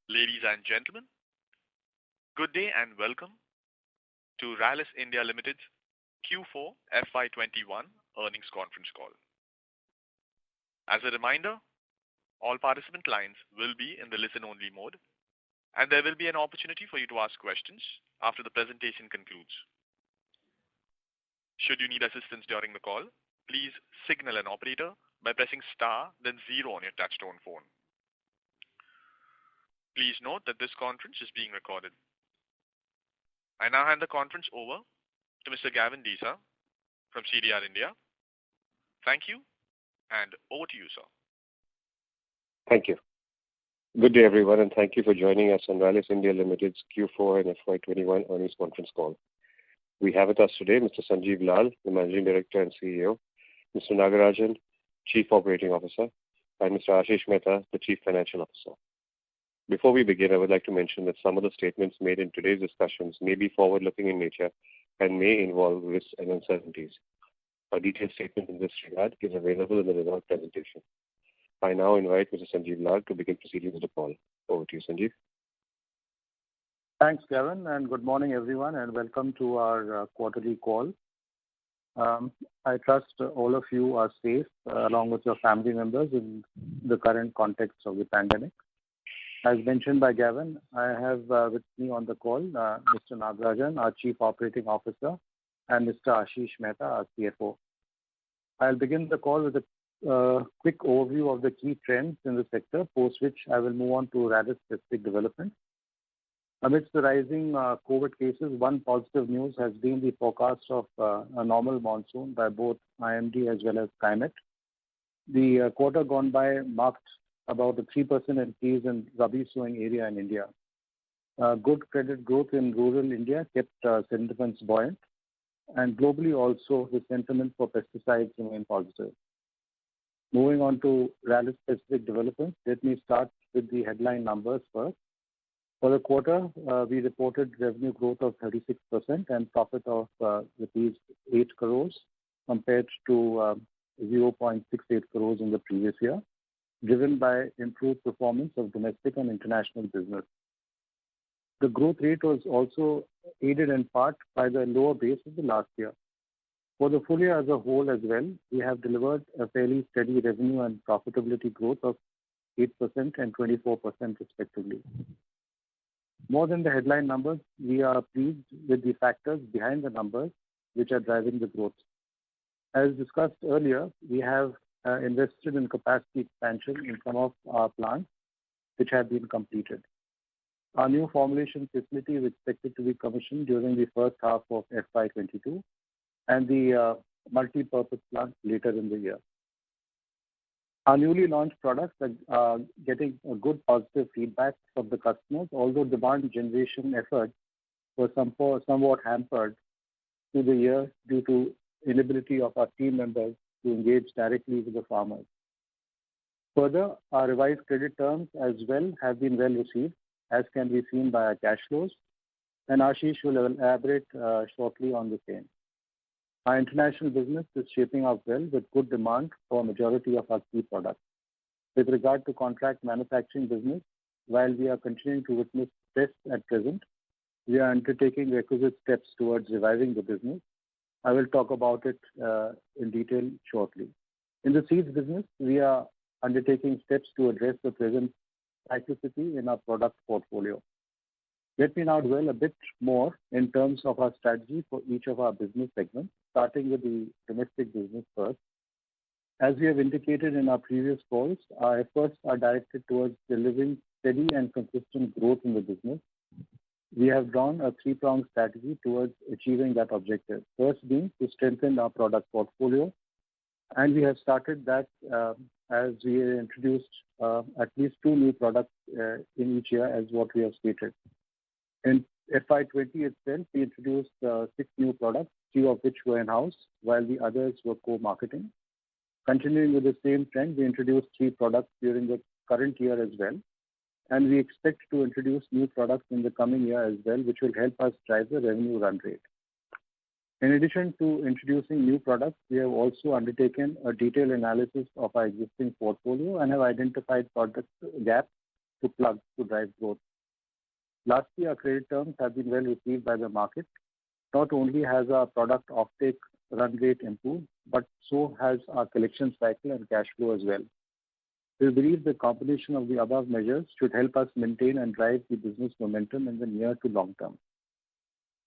Ladies and gentlemen, good day and welcome to Rallis India Limited's Q4 FY21 earnings conference call. As a reminder, all participant lines will be in the listen-only mode, and there will be an opportunity for you to ask questions after the presentation concludes. Should you need assistance during the call, please signal an operator by pressing star then 0 on your touchtone phone. Please note that this conference is being recorded. I now hand the conference over to Mr. Gavin Desa from CDR India. Thank you, and over to you, sir. Thank you. Good day, everyone, and thank you for joining us on Rallis India Limited's Q4 and FY21 earnings conference call. We have with us today Mr. Sanjiv Lal, the Managing Director and CEO, Mr. Nagarajan, Chief Operating Officer, and Mr. Ashish Mehta, the Chief Financial Officer. Before we begin, I would like to mention that some of the statements made in today's discussions may be forward-looking in nature and may involve risks and uncertainties. A detailed statement in this regard is available in the result presentation. I now invite Mr. Sanjiv Lal to begin proceedings with the call. Over to you, Sanjiv. Thanks, Gavin, and good morning, everyone, and welcome to our quarterly call. I trust all of you are safe along with your family members in the current context of the pandemic. As mentioned by Gavin, I have with me on the call Mr. Nagarajan, our Chief Operating Officer, and Mr. Ashish Mehta, our CFO. I'll begin the call with a quick overview of the key trends in the sector, post which I will move on to Rallis-specific developments. Amidst the rising COVID cases, one positive news has been the forecast of a normal monsoon by both IMD as well as Skymet. The quarter gone by marked about a 3% increase in Rabi sowing area in India. Good credit growth in rural India kept sentiments buoyant, and globally also the sentiment for pesticides remain positive. Moving on to Rallis-specific developments, let me start with the headline numbers first. For the quarter, we reported revenue growth of 36% and profit of rupees 8 crores compared to 0.68 crores in the previous year, driven by improved performance of domestic and international business. The growth rate was also aided in part by the lower base of the last year. For the full year as a whole as well, we have delivered a fairly steady revenue and profitability growth of 8% and 24% respectively. More than the headline numbers, we are pleased with the factors behind the numbers which are driving the growth. As discussed earlier, we have invested in capacity expansion in some of our plants which have been completed. Our new formulation facility is expected to be commissioned during the first half of FY22 and the multi-purpose plant later in the year. Our newly launched products are getting a good positive feedback from the customers, although demand generation efforts were somewhat hampered through the year due to inability of our team members to engage directly with the farmers. Further, our revised credit terms as well have been well received, as can be seen by our cash flows, and Ashish will elaborate shortly on the same. Our international business is shaping up well with good demand for a majority of our key products. With regard to contract manufacturing business, while we are continuing to witness stress at present, we are undertaking requisite steps towards reviving the business. I will talk about it in detail shortly. In the seeds business, we are undertaking steps to address the present cyclicity in our product portfolio. Let me now dwell a bit more in terms of our strategy for each of our business segments, starting with the domestic business first. As we have indicated in our previous calls, our efforts are directed towards delivering steady and consistent growth in the business. We have drawn a three-pronged strategy towards achieving that objective. First being to strengthen our product portfolio, and we have started that as we introduced at least 2 new products in each year as what we have stated. In FY20 itself, we introduced 6 new products, 3 of which were in-house, while the others were co-marketing. Continuing with the same trend, we introduced 3 products during the current year as well, and we expect to introduce new products in the coming year as well, which will help us drive the revenue run rate. In addition to introducing new products, we have also undertaken a detailed analysis of our existing portfolio and have identified product gaps to plug to drive growth. Lastly, our credit terms have been well received by the market. Not only has our product offtake run rate improved, but so has our collection cycle and cash flow as well. We believe the combination of the above measures should help us maintain and drive the business momentum in the near to long term.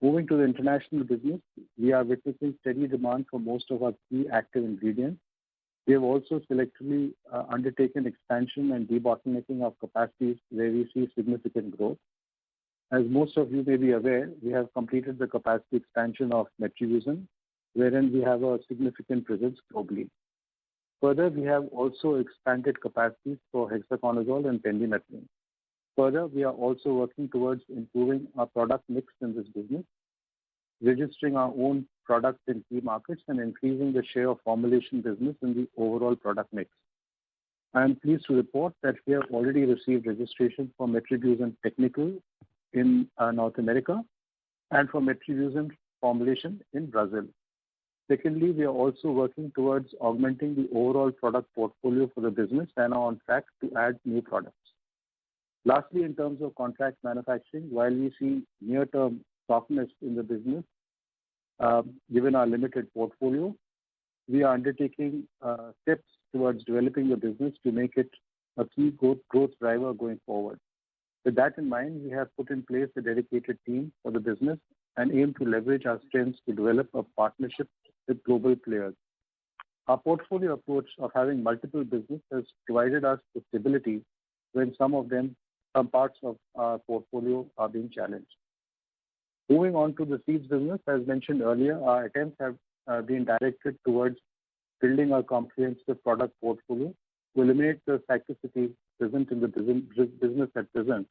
Moving to the international business, we are witnessing steady demand for most of our key active ingredients. We have also selectively undertaken expansion and debottlenecking of capacities where we see significant growth. As most of you may be aware, we have completed the capacity expansion of metribuzin, wherein we have a significant presence globally. Further, we have also expanded capacities for hexaconazole and pendimethalin. Further, we are also working towards improving our product mix in this business, registering our own products in key markets and increasing the share of formulation business in the overall product mix. I am pleased to report that we have already received registration for metribuzin technical in North America and for metribuzin formulation in Brazil. Secondly, we are also working towards augmenting the overall product portfolio for the business and are on track to add new products. Lastly, in terms of contract manufacturing, while we see near-term softness in the business, given our limited portfolio, we are undertaking steps towards developing the business to make it a key growth driver going forward. With that in mind, we have put in place a dedicated team for the business and aim to leverage our strengths to develop a partnership with global players. Our portfolio approach of having multiple businesses has provided us with stability when some parts of our portfolio are being challenged. Moving on to the seeds business, as mentioned earlier, our attempts have been directed towards building a comprehensive product portfolio to eliminate the cyclicity present in the business at present.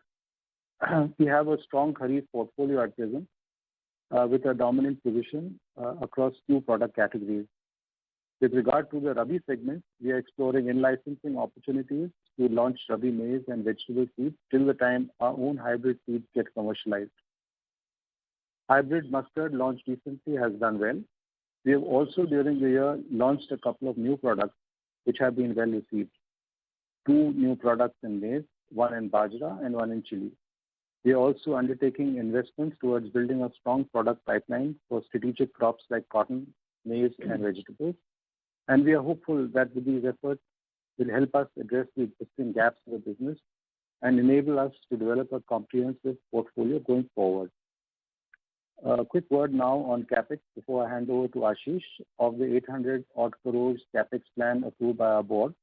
We have a strong kharif portfolio at present with a dominant position across two product categories. With regard to the Rabi segment, we are exploring in-licensing opportunities to launch Rabi maize and vegetable seeds till the time our own hybrid seeds get commercialized. Hybrid mustard launched recently has done well. We have also during the year launched a couple of new products which have been well received. Two new products in maize, one in bajra and one in chili. We are also undertaking investments towards building a strong product pipeline for strategic crops like cotton, maize and vegetables. And we are hopeful that with these efforts will help us address the existing gaps in the business and enable us to develop a comprehensive portfolio going forward. A quick word now on CapEx before I hand over to Ashish. Of the 800 odd crores CapEx plan approved by our board,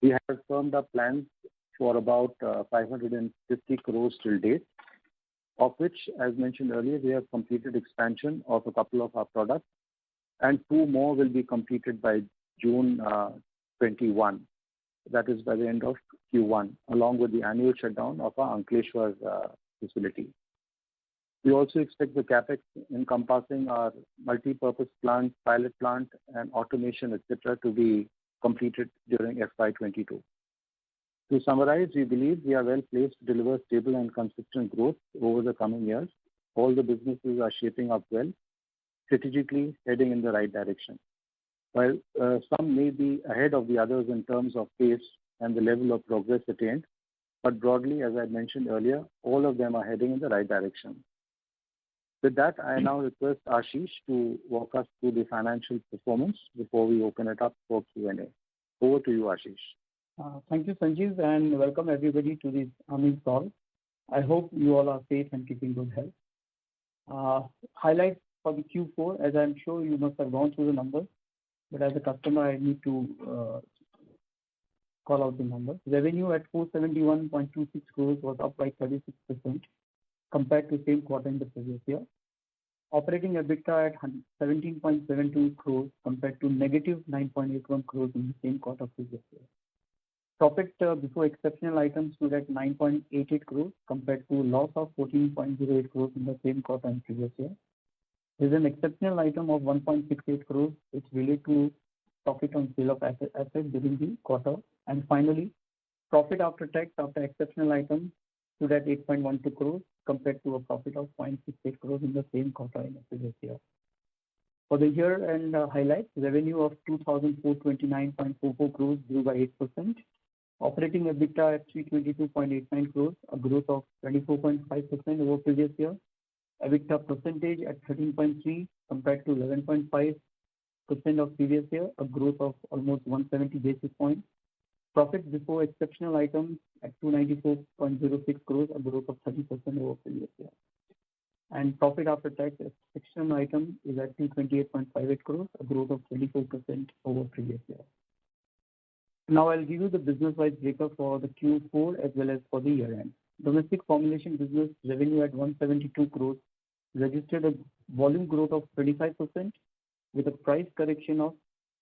we have firmed up plans for about 550 crores till date, of which, as mentioned earlier, we have completed expansion of a couple of our products and two more will be completed by June 21. That is by the end of Q1, along with the annual shutdown of our Ankleshwar facility. We also expect the CapEx encompassing our multi-purpose plant, pilot plant and automation, etc. to be completed during FY22. To summarize, we believe we are well placed to deliver stable and consistent growth over the coming years. All the businesses are shaping up well, strategically heading in the right direction. While some may be ahead of the others in terms of pace and the level of progress attained, but broadly, as I mentioned earlier, all of them are heading in the right direction. With that, I now request Ashish to walk us through the financial performance before we open it up for Q&A. Over to you, Ashish. Thank you, Sanjeev, and welcome everybody to this earnings call. I hope you all are safe and keeping good health. Highlights for the Q4, as I'm sure you must have gone through the numbers, but as a customer, I need to call out the numbers. Revenue at 471.26 crores was up by 36% compared to same quarter in the previous year. Operating EBITDA at 17.72 crores compared to negative 9.81 crores in the same quarter previous year. Profit before exceptional items stood at 9.88 crores compared to loss of 14.08 crores in the same quarter in previous year. There is an exceptional item of 1.68 crores which relate to profit on sale of assets during the quarter. And finally, profit after tax after exceptional items stood at 8.12 crores compared to a profit of 0.68 crores in the same quarter in the previous year. For the year-end highlights, revenue of 2,429.44 crores grew by 8%. Operating EBITDA at 322.89 crores, a growth of 24.5% over previous year. EBITDA percentage at 13.3 compared to 11.5% of previous year, a growth of almost 170 basis points. Profit before exceptional items at 294.06 crores, a growth of 30% over previous year. And profit after tax exceptional item is at 228.58 crores, a growth of 24% over previous year. Now I'll give you the business-wise breakup for the Q4 as well as for the year end. Domestic formulation business revenue at 172 crores registered a volume growth of 25% with a price correction of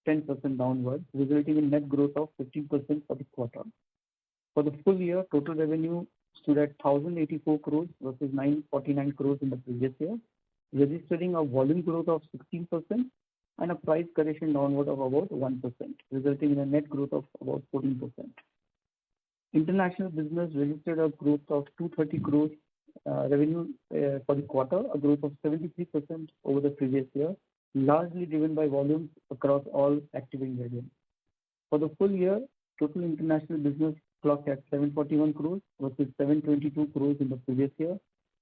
10% downward, resulting in net growth of 15% for the quarter. For the full year, total revenue stood at 1,084 crores versus 949 crores in the previous year, registering a volume growth of 16% and a price correction downward of about 1%, resulting in a net growth of about 14%. International business registered a growth of 230 crores revenue for the quarter, a growth of 73% over the previous year, largely driven by volumes across all active ingredients. For the full year, total international business clocked at 741 crores versus 722 crores in the previous year,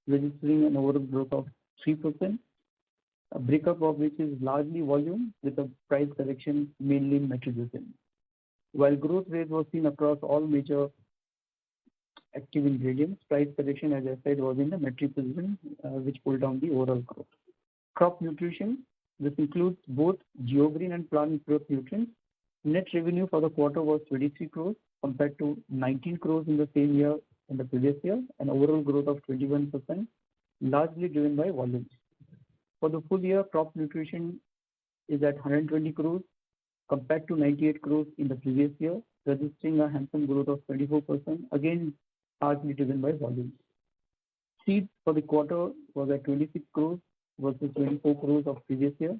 registering an overall growth of 3%, a breakup of which is largely volume with a price correction mainly in metribuzin. While growth rate was seen across all major active ingredients, price correction, as I said, was in the metribuzin, which pulled down the overall growth. Crop nutrition, this includes both GeoGreen and plant growth nutrients. Net revenue for the quarter was 23 crores compared to 19 crores in the same year in the previous year, an overall growth of 21%, largely driven by volumes. For the full year, crop nutrition is at 120 crores compared to 98 crores in the previous year, registering a handsome growth of 24%, again largely driven by volumes. Seeds for the quarter was at 26 crores versus 24 crores of previous year,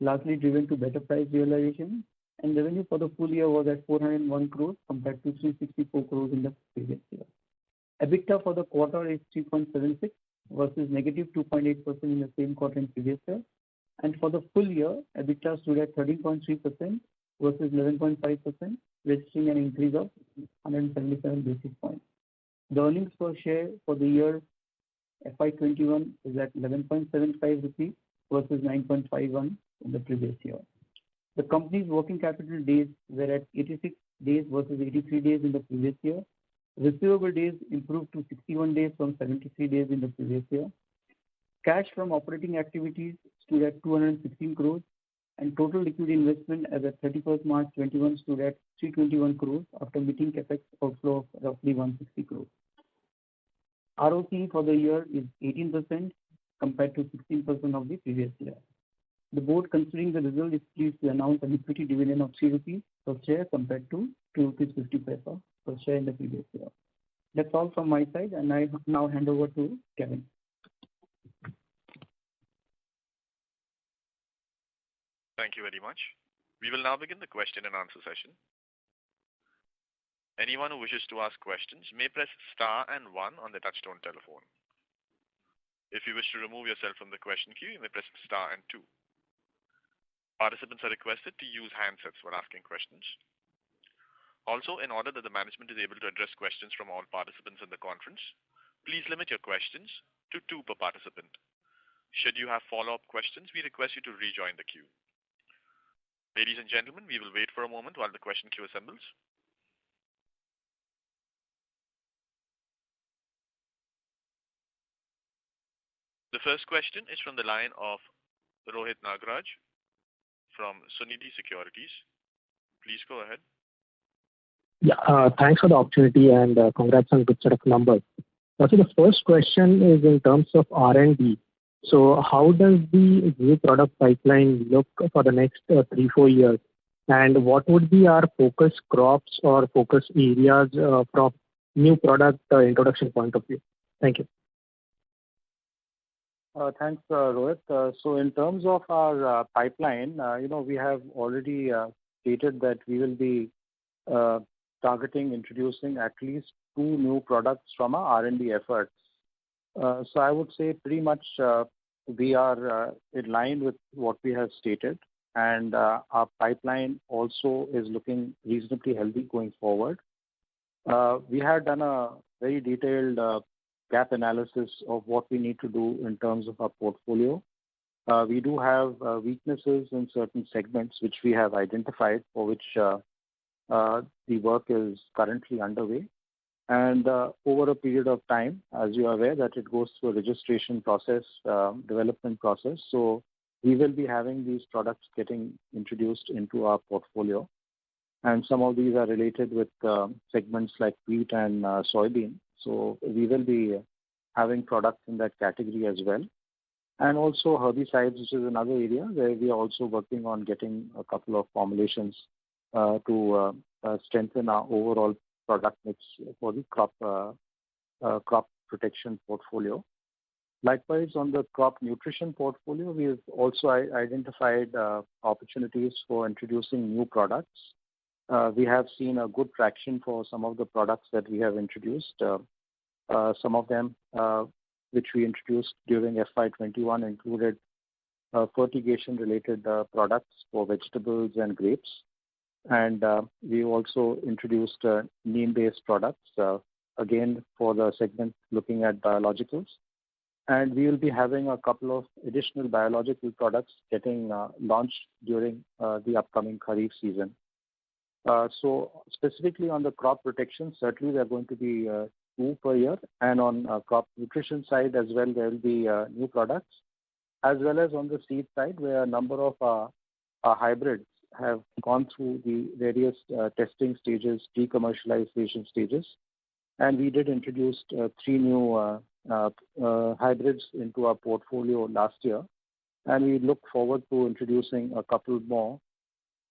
largely driven to better price realization, and revenue for the full year was at 401 crores compared to 364 crores in the previous year. EBITDA for the quarter is 3.76 versus negative 2.8% in the same quarter in previous year, and for the full year, EBITDA stood at 13.3% versus 11.5%, registering an increase of 177 basis points. The earnings per share for the year FY21 is at 11.75 rupees versus 9.51 in the previous year. The company's working capital days were at 86 days versus 83 days in the previous year. Receivable days improved to 61 days from 73 days in the previous year. Cash from operating activities stood at 216 crores and total liquid investment as at 31st March 21 stood at 321 crores after meeting capex outflow of roughly 160 crores. ROCE for the year is 18% compared to 16% of the previous year. The board, considering the result, is pleased to announce an equity dividend of 3 rupees per share compared to 2.50 rupees per share in the previous year. That's all from my side, and I now hand over to Kevin. Thank you very much. We will now begin the question and answer session. Anyone who wishes to ask questions may press star and 1 on the touchtone telephone. If you wish to remove yourself from the question queue, you may press star and 2. Participants are requested to use handsets when asking questions. Also, in order that the management is able to address questions from all participants in the conference, please limit your questions to 2 per participant. Should you have follow-up questions, we request you to rejoin the queue. Ladies and gentlemen, we will wait for a moment while the question queue assembles. The first question is from the line of Rohit Nagraj from Sunidhi Securities. Please go ahead. Yeah, thanks for the opportunity and congrats on a good set of numbers. So the first question is in terms of R&D. So how does the new product pipeline look for the next 3-4 years? And what would be our focus crops or focus areas from new product introduction point of view? Thank you. Thanks, Rohit. So in terms of our pipeline, we have already stated that we will be targeting introducing at least 2 new products from our R&D efforts. So I would say pretty much we are in line with what we have stated, and our pipeline also is looking reasonably healthy going forward. We had done a very detailed gap analysis of what we need to do in terms of our portfolio. We do have weaknesses in certain segments which we have identified, for which the work is currently underway. And over a period of time, as you are aware, that it goes through a registration process, development process. So we will be having these products getting introduced into our portfolio. And some of these are related with segments like wheat and soybean. So we will be having products in that category as well. And also herbicides, which is another area where we are also working on getting a couple of formulations to strengthen our overall product mix for the crop protection portfolio. Likewise, on the crop nutrition portfolio, we have also identified opportunities for introducing new products. We have seen a good traction for some of the products that we have introduced. Some of them which we introduced during FY21 included fertigation-related products for vegetables and grapes. And we also introduced neem-based products, again for the segment looking at biologicals. And we will be having a couple of additional biological products getting launched during the upcoming Kharif season. So specifically on the crop protection, certainly there are going to be 2 per year. And on crop nutrition side as well, there will be new products, as well as on the seed side, where a number of our hybrids have gone through the various testing stages, pre-commercialization stages. And we did introduce 3 new hybrids into our portfolio last year. And we look forward to introducing a couple more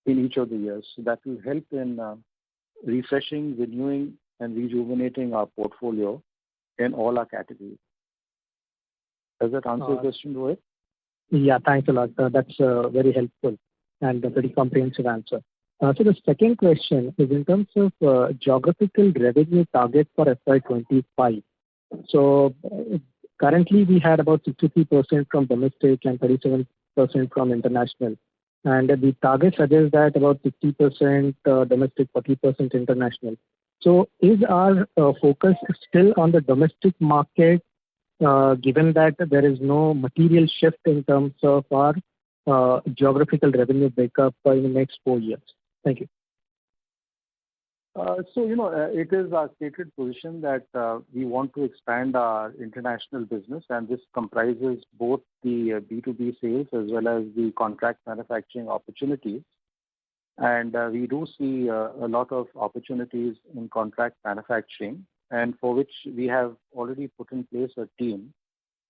in each of the years. So that will help in refreshing, renewing, and rejuvenating our portfolio in all our categories. Does that answer your question, Rohit? Yeah, thanks a lot. That's very helpful and a very comprehensive answer. So the second question is in terms of geographical revenue target for FY25. So currently we had about 63% from domestic and 37% from international. And the target suggests that about 50% domestic, 40% international. So is our focus still on the domestic market, given that there is no material shift in terms of our geographical revenue breakup in the next 4 years? Thank you. It is our stated position that we want to expand our international business, and this comprises both the B2B sales as well as the contract manufacturing opportunities. And we do see a lot of opportunities in contract manufacturing, and for which we have already put in place a team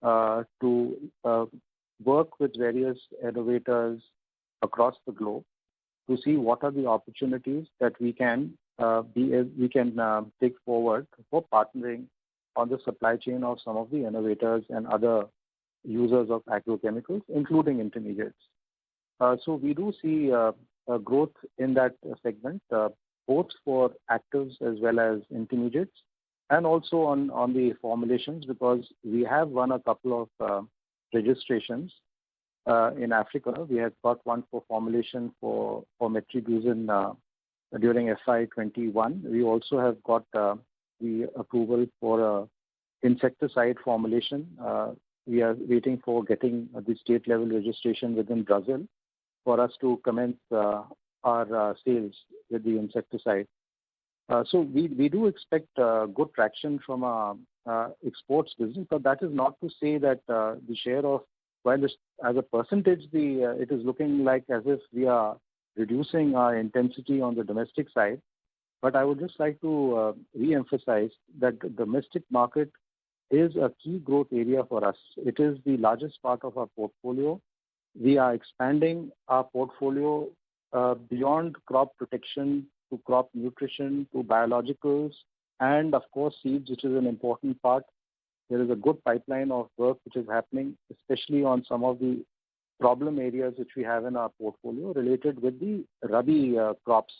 to work with various innovators across the globe to see what are the opportunities that we can take forward for partnering on the supply chain of some of the innovators and other users of agrochemicals, including intermediates. So we do see a growth in that segment, both for actives as well as intermediates, and also on the formulations, because we have won a couple of registrations in Africa. We have got one for formulation for metribuzin during FY21. We also have got the approval for insecticide formulation. We are waiting for getting the state level registration within Brazil for us to commence our sales with the insecticide. So we do expect good traction from our exports business, but that is not to say that the share of, while this, as a percentage, it is looking like as if we are reducing our intensity on the domestic side. But I would just like to re-emphasize that the domestic market is a key growth area for us. It is the largest part of our portfolio. We are expanding our portfolio beyond crop protection to crop nutrition to biologicals and, of course, seeds, which is an important part. There is a good pipeline of work which is happening, especially on some of the problem areas which we have in our portfolio related with the Rabi crops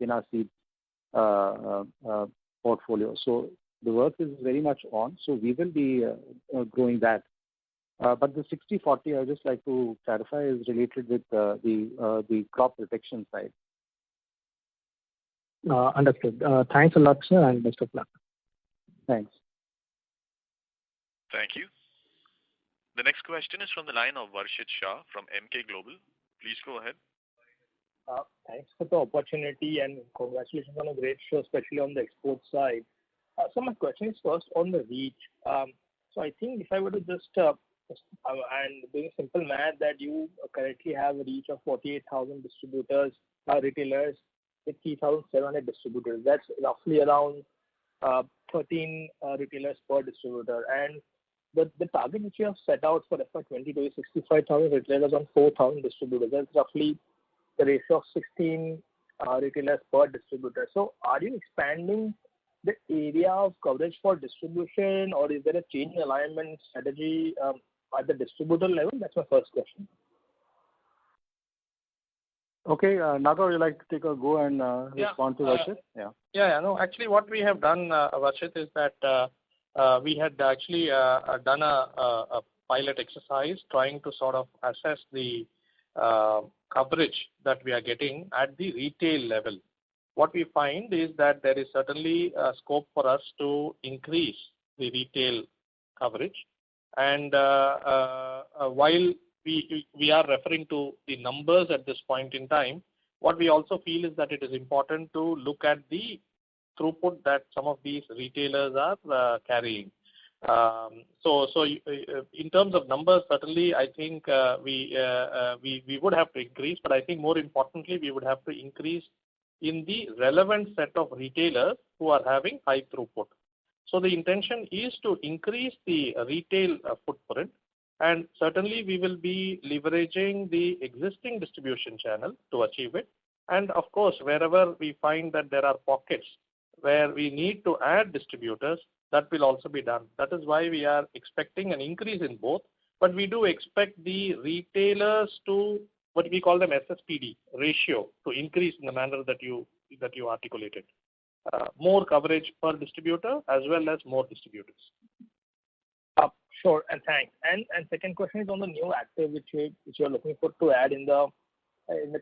in our seed portfolio. So the work is very much on. So we will be growing that. But the 60-40, I would just like to clarify, is related with the crop protection side. Understood. Thanks a lot, sir, and best of luck. Thanks. Thank you. The next question is from the line of Varshit Shah from Emkay Global. Please go ahead. Thanks for the opportunity and congratulations on a great show, especially on the export side. So my question is first on the reach. So I think if I were to just and doing simple math that you currently have a reach of 48,000 distributors, retailers with 3,700 distributors. That's roughly around 13 retailers per distributor. And the target which you have set out for FY22 is 65,000 retailers on 4,000 distributors. That's roughly the ratio of 16 retailers per distributor. So are you expanding the area of coverage for distribution, or is there a change in alignment strategy at the distributor level? That's my first question. Okay, Naga, would you like to take a go and respond to Varshit? No, actually what we have done, Varshit, is that we had actually done a pilot exercise trying to sort of assess the coverage that we are getting at the retail level. What we find is that there is certainly a scope for us to increase the retail coverage. And while we are referring to the numbers at this point in time, what we also feel is that it is important to look at the throughput that some of these retailers are carrying. So in terms of numbers, certainly I think we would have to increase, but I think more importantly we would have to increase in the relevant set of retailers who are having high throughput. So the intention is to increase the retail footprint, and certainly we will be leveraging the existing distribution channel to achieve it. And of course, wherever we find that there are pockets where we need to add distributors, that will also be done. That is why we are expecting an increase in both, but we do expect the retailers to, what we call them SSPD ratio, to increase in the manner that you articulated. More coverage per distributor as well as more distributors. Sure, and thanks. And second question is on the new active which you are looking for to add in the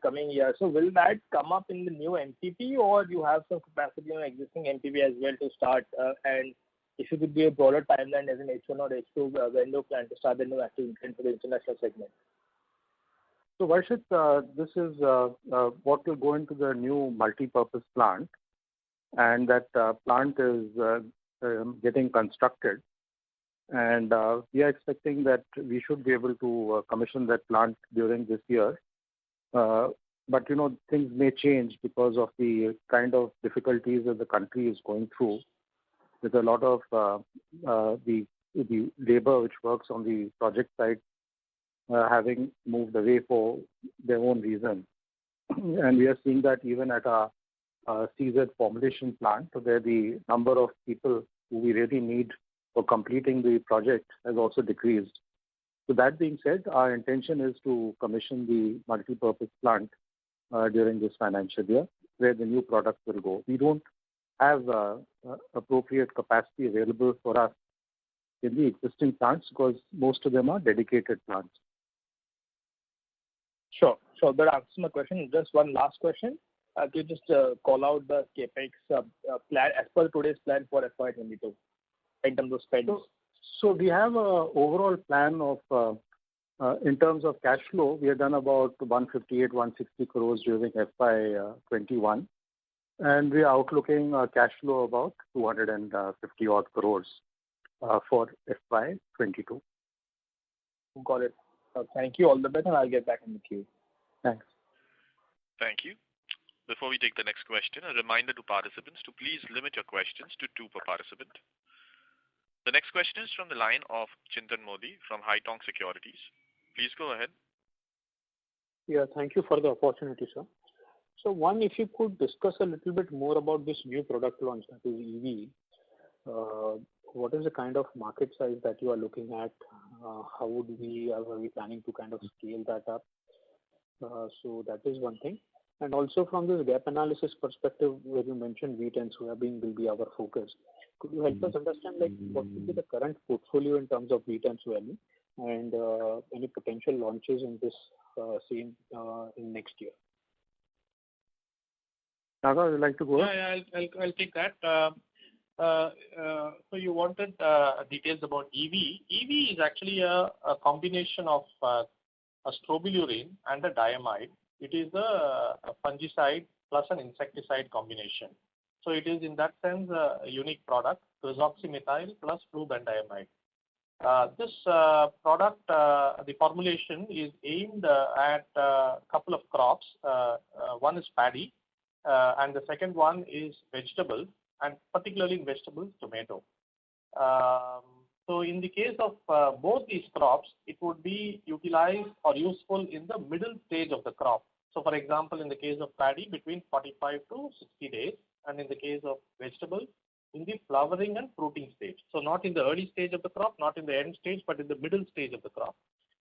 coming year. So will that come up in the new MPP, or you have some capacity on existing MPP as well to start? And if it could be a broader timeline as in H1 or H2, when do you plan to start the new active for the international segment? So Varshit, this is what will go into the new multi-purpose plant, and that plant is getting constructed. And we are expecting that we should be able to commission that plant during this year. But things may change because of the kind of difficulties that the country is going through, with a lot of the labor which works on the project side having moved away for their own reasons. And we are seeing that even at our CZ formulation plant, where the number of people who we really need for completing the project has also decreased. So that being said, our intention is to commission the multi-purpose plant during this financial year, where the new product will go. We don't have appropriate capacity available for us in the existing plants because most of them are dedicated plants. Sure. So that answers my question. Just one last question. Can you just call out the capex plan as per today's plan for FY22 in terms of spend? So we have an overall plan of, in terms of cash flow, we have done about 158, 160 crores during FY21. And we are outlooking cash flow about 250 odd crores for FY22. Got it. Thank you. All the best, and I'll get back in the queue. Thanks. Thank you. Before we take the next question, a reminder to participants to please limit your questions to 2 per participant. The next question is from the line of Chintan Modi from Haitong Securities. Please go ahead. Yeah, thank you for the opportunity, sir. So one, if you could discuss a little bit more about this new product launch, that is EV. What is the kind of market size that you are looking at? How are we planning to kind of scale that up? So that is one thing. And also from this gap analysis perspective, where you mentioned wheat and soybean will be our focus. Could you help us understand what will be the current portfolio in terms of wheat and soybean, and any potential launches in this same in next year? Naga, would you like to go? Yeah, I'll take that. So you wanted details about EV. EV is actually a combination of a strobilurin and a diamide. It is a fungicide plus an insecticide combination. So it is in that sense a unique product, resoxymethyl plus flubendiamide. This product, the formulation is aimed at a couple of crops. One is paddy, and the second one is vegetable, and particularly in vegetables, tomato. So in the case of both these crops, it would be utilized or useful in the middle stage of the crop. So for example, in the case of paddy, between 45 to 60 days, and in the case of vegetables, in the flowering and fruiting stage. So not in the early stage of the crop, not in the end stage, but in the middle stage of the crop.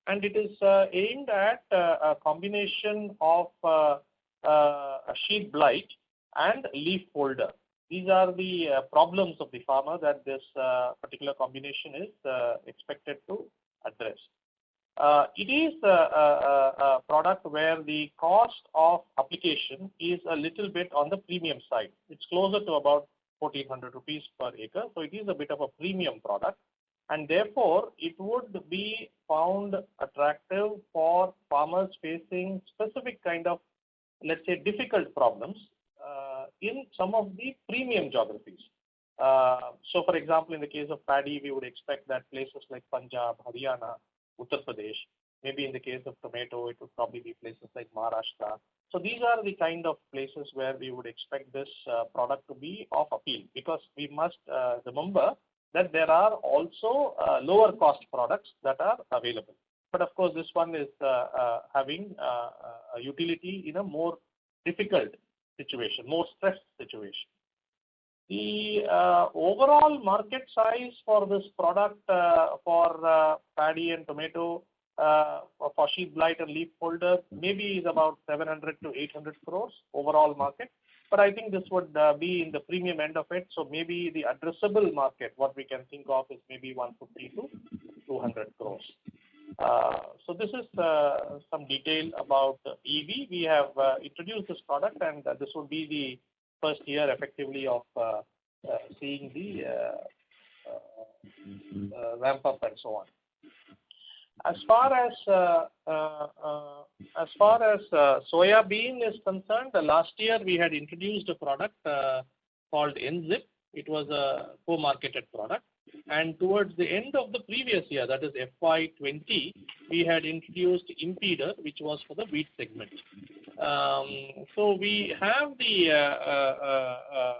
And it is aimed at a combination of sheath blight and leaf folder. These are the problems of the farmer that this particular combination is expected to address. It is a product where the cost of application is a little bit on the premium side. It's closer to about 1,400 rupees per acre. So it is a bit of a premium product, and therefore it would be found attractive for farmers facing specific kind of, let's say, difficult problems in some of the premium geographies. So for example, in the case of paddy, we would expect that places like Punjab, Haryana, Uttar Pradesh, maybe in the case of tomato, it would probably be places like Maharashtra. So these are the kind of places where we would expect this product to be of appeal, because we must remember that there are also lower cost products that are available. But of course, this one is having a utility in a more difficult situation, more stressed situation. The overall market size for this product for paddy and tomato for sheath blight and leaf folder maybe is about 700 to 800 crores overall market. But I think this would be in the premium end of it. So maybe the addressable market, what we can think of, is maybe 150 to 200 crores. So this is some detail about EV. We have introduced this product, and this would be the first year effectively of seeing the ramp up and so on. As far as soya bean is concerned, last year we had introduced a product called Enzip. It was a co-marketed product. And towards the end of the previous year, that is FY20, we had introduced Impeder, which was for the wheat segment. So we have a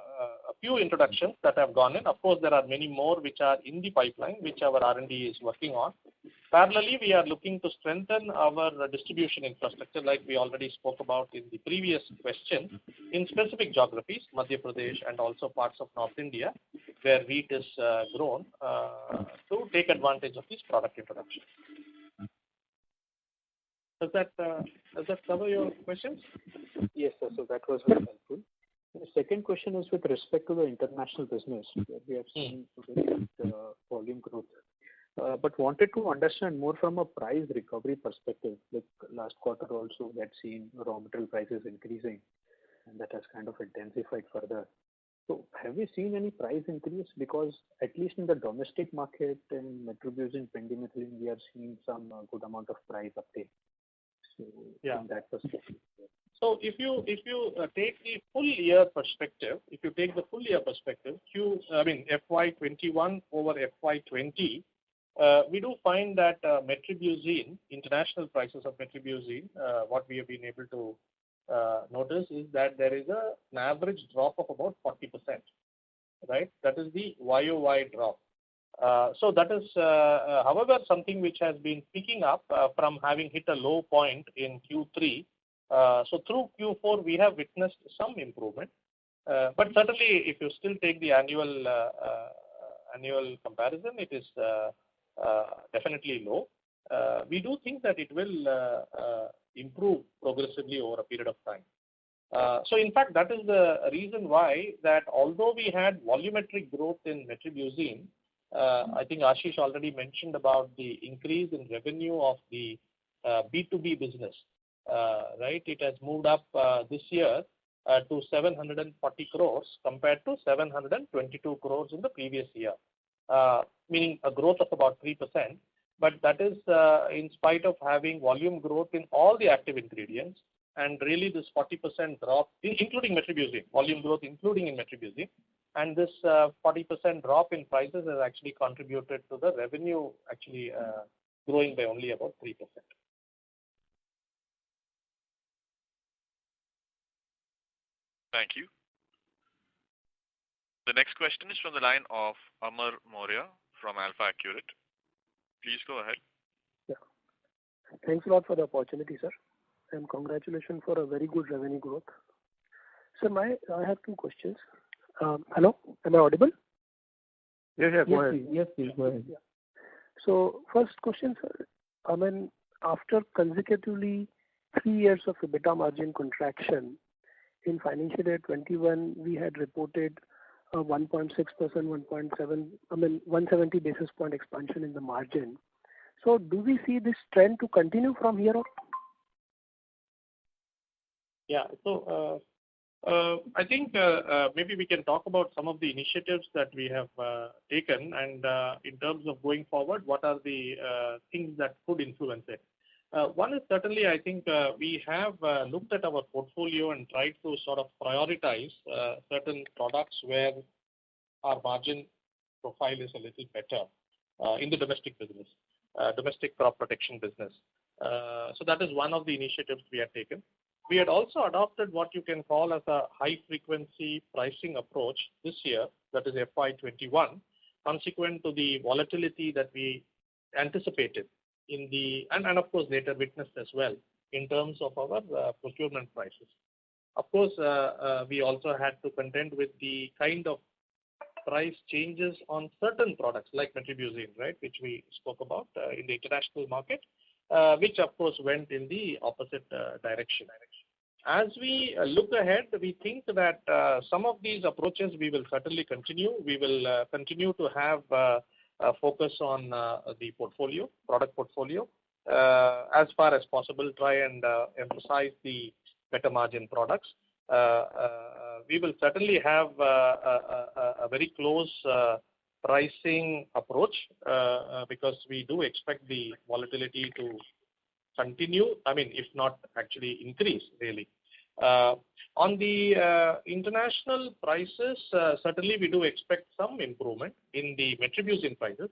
few introductions that have gone in. Of course, there are many more which are in the pipeline, which our R&D is working on. Parallelly, we are looking to strengthen our distribution infrastructure, like we already spoke about in the previous question, in specific geographies, Madhya Pradesh and also parts of North India, where wheat is grown, to take advantage of this product introduction. Does that cover your questions? Yes, sir. So that was very helpful. The second question is with respect to the international business, where we have seen volume growth. But wanted to understand more from a price recovery perspective. Like last quarter also, we had seen raw material prices increasing, and that has kind of intensified further. So have we seen any price increase? Because at least in the domestic market in metribuzin, pendimethalin, we are seeing some good amount of price uptake. So from that perspective. So if you take the full year perspective, FY21 over FY20, we do find that metribuzin, international prices of metribuzin, what we have been able to notice is that there is an average drop of about 40%, right? That is the YOY drop. So that is, however, something which has been picking up from having hit a low point in Q3. So through Q4, we have witnessed some improvement. But certainly, if you still take the annual comparison, it is definitely low. We do think that it will improve progressively over a period of time. So in fact, that is the reason why that although we had volumetric growth in metribuzin, I think Ashish already mentioned about the increase in revenue of the B2B business, right? It has moved up this year to 740 crores compared to 722 crores in the previous year, meaning a growth of about 3%. But that is in spite of having volume growth in all the active ingredients, and really this 40% drop, including metribuzin, volume growth including in metribuzin, and this 40% drop in prices has actually contributed to the revenue actually growing by only about 3%. Thank you. The next question is from the line of Amar Maurya from Alpha Accurate. Please go ahead. Yeah. Thanks a lot for the opportunity, sir, and congratulations for a very good revenue growth. Sir, I have two questions. Hello, am I audible? Yes, go ahead. Yes, please, go ahead. Yeah. So first question, sir. I mean, after consecutively 3 years of EBITDA margin contraction, in financial year 21, we had reported a 1.6%, 1.7, 170 basis point expansion in the margin. So do we see this trend to continue from here on? Yeah. So I think maybe we can talk about some of the initiatives that we have taken, and in terms of going forward, what are the things that could influence it. One is certainly, I think we have looked at our portfolio and tried to sort of prioritize certain products where our margin profile is a little better in the domestic business, domestic crop protection business. So that is one of the initiatives we have taken. We had also adopted what you can call as a high frequency pricing approach this year, that is FY21, consequent to the volatility that we anticipated in the, and of course later witnessed as well in terms of our procurement prices. Of course, we also had to contend with the kind of price changes on certain products like metribuzin, right, which we spoke about in the international market, which of course went in the opposite direction. As we look ahead, we think that some of these approaches we will certainly continue. We will continue to have focus on the portfolio, product portfolio, as far as possible, try and emphasize the better margin products. We will certainly have a very close pricing approach because we do expect the volatility to continue, I mean, if not actually increase really. On the international prices, certainly we do expect some improvement in the metribuzin prices,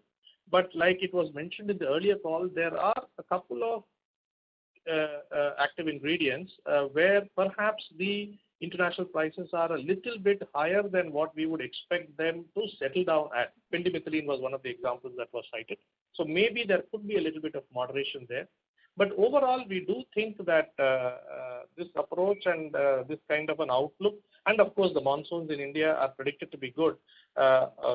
but like it was mentioned in the earlier call, there are a couple of active ingredients where perhaps the international prices are a little bit higher than what we would expect them to settle down at. Pendimethalin was one of the examples that was cited. So maybe there could be a little bit of moderation there. But overall, we do think that this approach and this kind of an outlook, and of course the monsoons in India are predicted to be good. The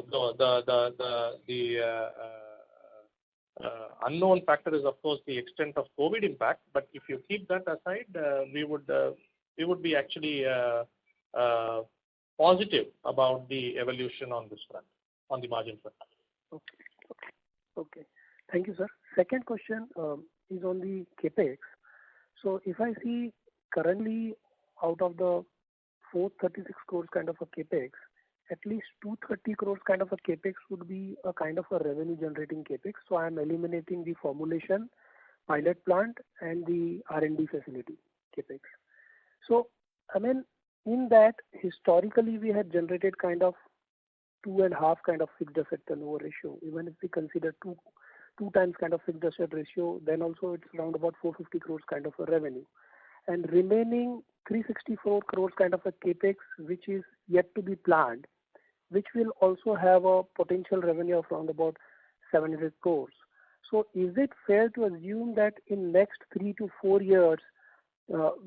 unknown factor is of course the extent of COVID impact. But if you keep that aside, we would be actually positive about the evolution on this front, on the margin front. Okay. Thank you, sir. Second question is on the capex. So if I see currently out of the 436 crores kind of a capex, at least 230 crores kind of a capex would be a kind of a revenue generating capex. So I am eliminating the formulation, pilot plant, and the R&D facility capex. So I mean, in that historically we had generated kind of 2.5 kind of fixed asset turnover ratio. Even if we consider two times kind of fixed asset ratio, then also it's around about 450 crores kind of a revenue. And remaining 364 crores kind of a capex, which is yet to be planned, which will also have a potential revenue of around about 700 crores. So is it fair to assume that in next 3 to 4 years,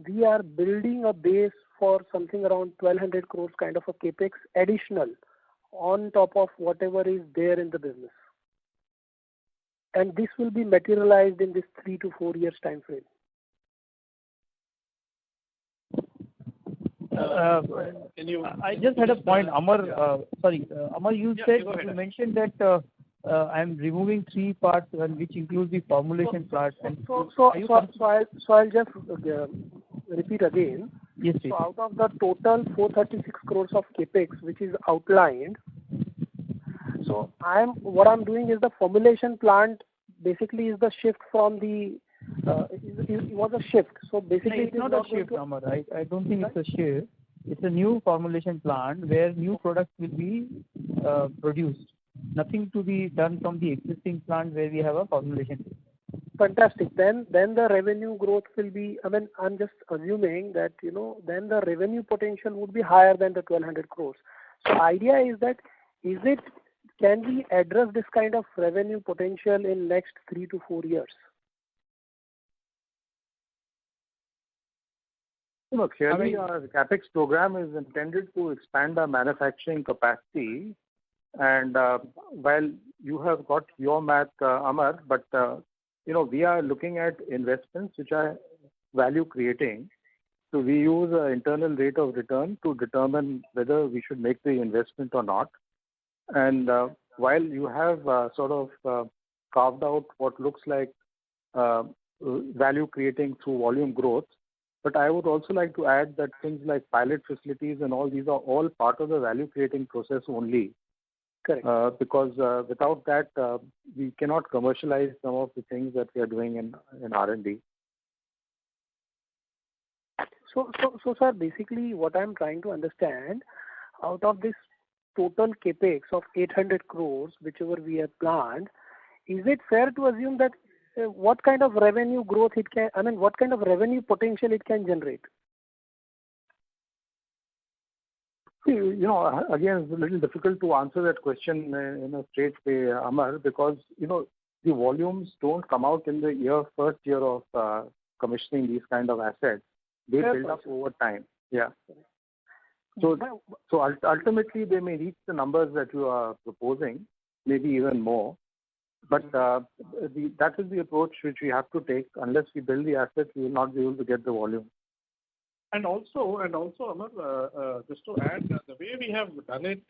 we are building a base for something around 1200 crores kind of a capex additional on top of whatever is there in the business? And this will be materialized in this 3 to 4 years time frame. I just had a point, Amar. Amar, you mentioned that I'm removing 3 parts, which includes the formulation part. So I'll just repeat again. Yes, please. So out of the total 436 crores of capex which is outlined, so what I'm doing is the formulation plant basically is the shift from the it was a shift. So basically No, it's not a shift, Amar. I don't think it's a shift. It's a new formulation plant where new products will be produced. Nothing to be done from the existing plant where we have a formulation. Fantastic. Then the revenue growth will be, I mean, I'm just assuming that, then the revenue potential would be higher than the 1,200 crores. So idea is that, can we address this kind of revenue potential in next 3 to 4 years? Clearly our CapEx program is intended to expand our manufacturing capacity. And while you have got your math, Amar, but we are looking at investments which are value creating. So we use an internal rate of return to determine whether we should make the investment or not. And while you have carved out what looks like value creating through volume growth, but I would also like to add that things like pilot facilities and all these are all part of the value creating process only. Correct. Because without that, we cannot commercialize some of the things that we are doing in R&D. So, sir, basically what I'm trying to understand, out of this total capex of 800 crores, whichever we have planned, is it fair to assume that what kind of revenue growth what kind of revenue potential it can generate? See, again, it's a little difficult to answer that question in a straight way, Amar, because, the volumes don't come out in the first year of commissioning these kind of assets. They build up over time. Yeah. So ultimately they may reach the numbers that you are proposing, maybe even more. But that is the approach which we have to take. Unless we build the assets, we will not be able to get the volume. And also, Amar, just to add, the way we have done it,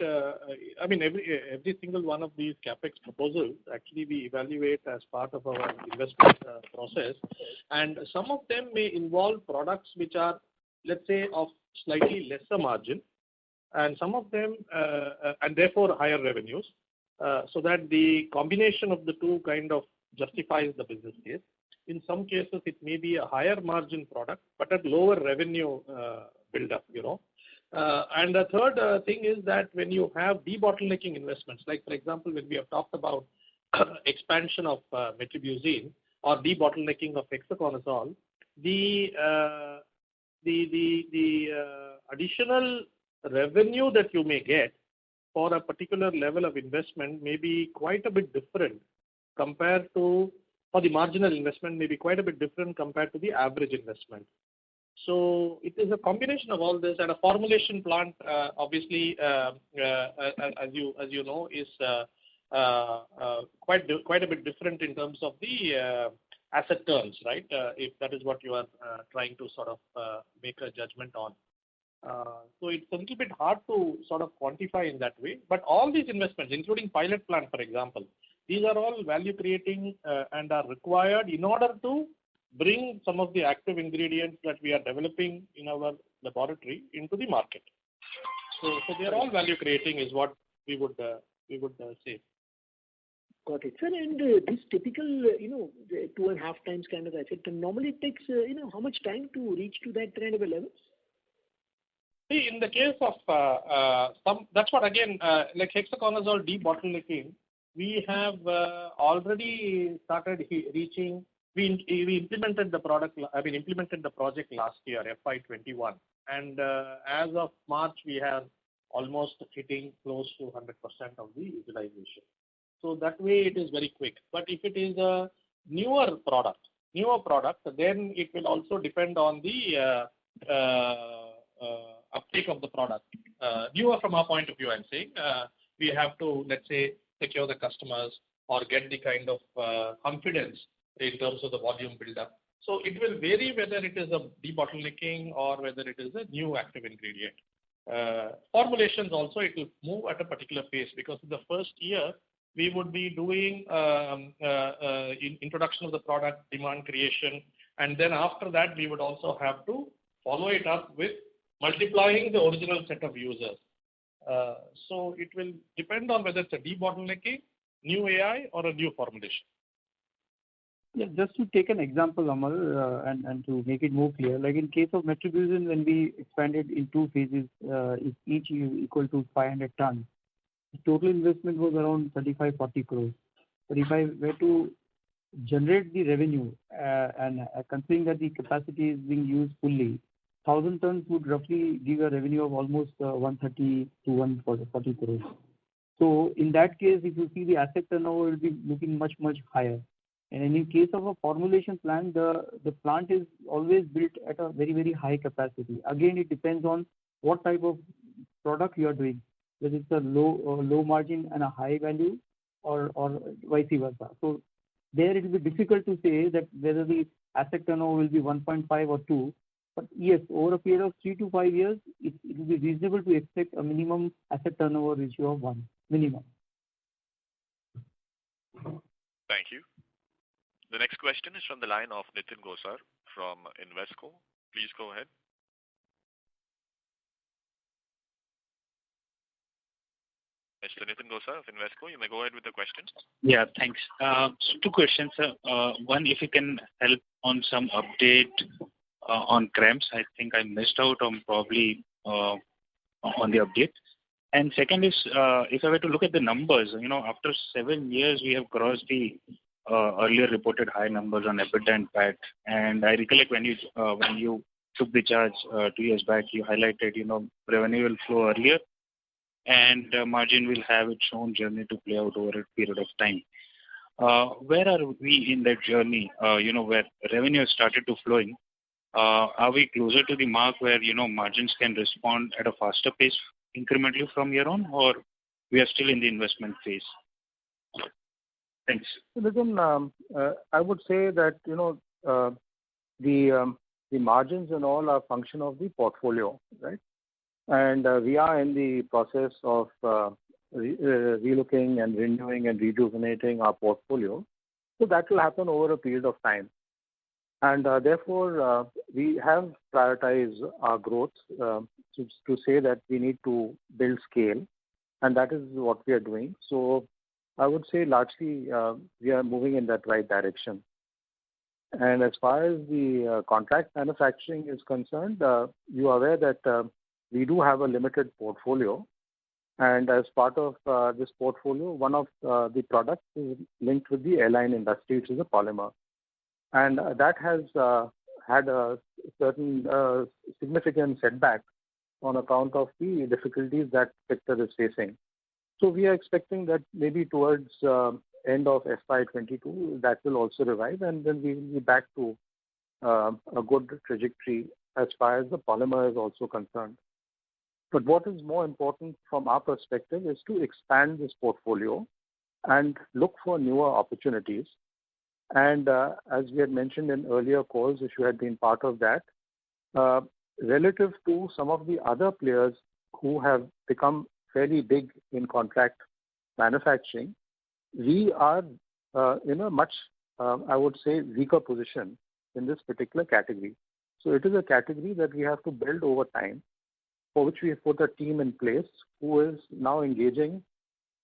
every single one of these capex proposals actually we evaluate as part of our investment process, and some of them may involve products which are, let's say, of slightly lesser margin, and some of them, and therefore higher revenues, so that the combination of the two kind of justifies the business case. In some cases, it may be a higher margin product, but at lower revenue build-up, And the third thing is that when you have debottlenecking investments, like for example, when we have talked about expansion of metribuzin or debottlenecking of hexaconazole, the additional revenue that you may get for a particular level of investment may be quite a bit different compared to, or the marginal investment may be quite a bit different compared to the average investment. So it is a combination of all this, and a formulation plant, obviously, as you know, is quite a bit different in terms of the asset terms, right? If that is what you are trying to sort of make a judgment on. So it's a little bit hard to sort of quantify in that way. But all these investments, including pilot plant, for example, these are all value creating and are required in order to bring some of the active ingredients that we are developing in our laboratory into the market. So they are all value creating is what we would say. Got it, sir. And this typical, 2.5 times kind of asset, normally it takes, how much time to reach to that kind of a level? See, in the case of that's what again, like hexaconazole debottlenecking, we have already started reaching. We implemented the implemented the project last year, FY21, and as of March we have almost hitting close to 100% of the utilization. So that way it is very quick. But if it is a newer product, then it will also depend on the uptake of the product. Newer from our point of view, I'm saying, we have to, let's say, secure the customers or get the kind of confidence in terms of the volume build-up. So it will vary whether it is a debottlenecking or whether it is a new active ingredient. Formulations also, it will move at a particular pace, because in the first year, we would be doing introduction of the product, demand creation, and then after that, we would also have to follow it up with multiplying the original set of users. So it will depend on whether it's a debottlenecking, new AI, or a new formulation. Yeah, just to take an example, Amal, and to make it more clear, like in case of Metribuzin, when we expanded in 2 phases, each equal to 500 tons, the total investment was around 35-40 crores. But if I were to generate the revenue and considering that the capacity is being used fully, 1,000 tons would roughly give a revenue of almost 130 to 140 crores. So in that case, if you see the asset turnover will be looking much, much higher. And in case of a formulation plant, the plant is always built at a very, very high capacity. Again, it depends on what type of product you are doing, whether it's a low margin and a high value or vice versa. So there it will be difficult to say that whether the asset turnover will be 1.5 or 2. But yes, over a period of 3 to 5 years, it will be reasonable to expect a minimum asset turnover ratio of 1, minimum. Thank you. The next question is from the line of Nitin Gosar from Invesco. Please go ahead. Mr. Nitin Gosar of Invesco, you may go ahead with the question. Yeah, thanks. So 2 questions, sir. One, if you can help on some update on CRAMS. I think I missed out on probably on the update. And second is, if I were to look at the numbers, after 7 years, we have crossed the earlier reported high numbers on EBITDA and PAT. And I recollect when you took the charge 2 years back, you highlighted, revenue will flow earlier and margin will have its own journey to play out over a period of time. Where are we in that journey, where revenue has started to flowing? Are we closer to the mark where, margins can respond at a faster pace incrementally from here on, or we are still in the investment phase? Thanks. Listen, I would say that, the margins and all are a function of the portfolio, right? And we are in the process of relooking and renewing and rejuvenating our portfolio. So that will happen over a period of time. And therefore, we have prioritized our growth to say that we need to build scale, and that is what we are doing. So I would say largely we are moving in that right direction. And as far as the contract manufacturing is concerned, you are aware that we do have a limited portfolio. And as part of this portfolio, one of the products is linked with the airline industry, which is a polymer. And that has had a certain significant setback on account of the difficulties that sector is facing. So we are expecting that maybe towards end of FY22, that will also revive, and then we will be back to a good trajectory as far as the polymer is also concerned. But what is more important from our perspective is to expand this portfolio and look for newer opportunities. And as we had mentioned in earlier calls, if you had been part of that, relative to some of the other players who have become fairly big in contract manufacturing, we are in a much, I would say, weaker position in this particular category. So it is a category that we have to build over time, for which we have put a team in place who is now engaging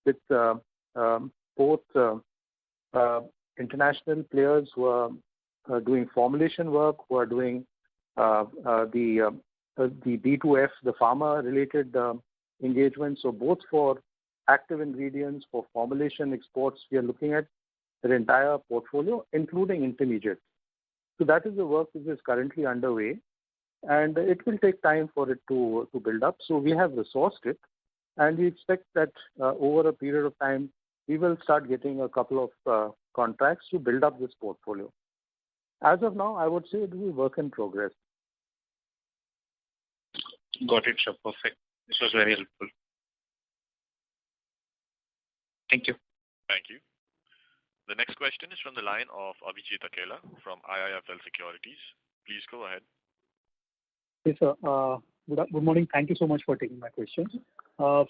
with both international players who are doing formulation work, who are doing the B2F, the pharma-related engagements. So both for active ingredients, for formulation exports, we are looking at the entire portfolio, including intermediates. So that is the work which is currently underway, and it will take time for it to build up. So we have resourced it, and we expect that over a period of time, we will start getting a couple of contracts to build up this portfolio. As of now, I would say it will be work in progress. Got it, sir. Perfect. This was very helpful. Thank you. Thank you. The next question is from the line of Abhijit Akella from IIFL Securities. Please go ahead. Yes, sir. Good morning. Thank you so much for taking my questions.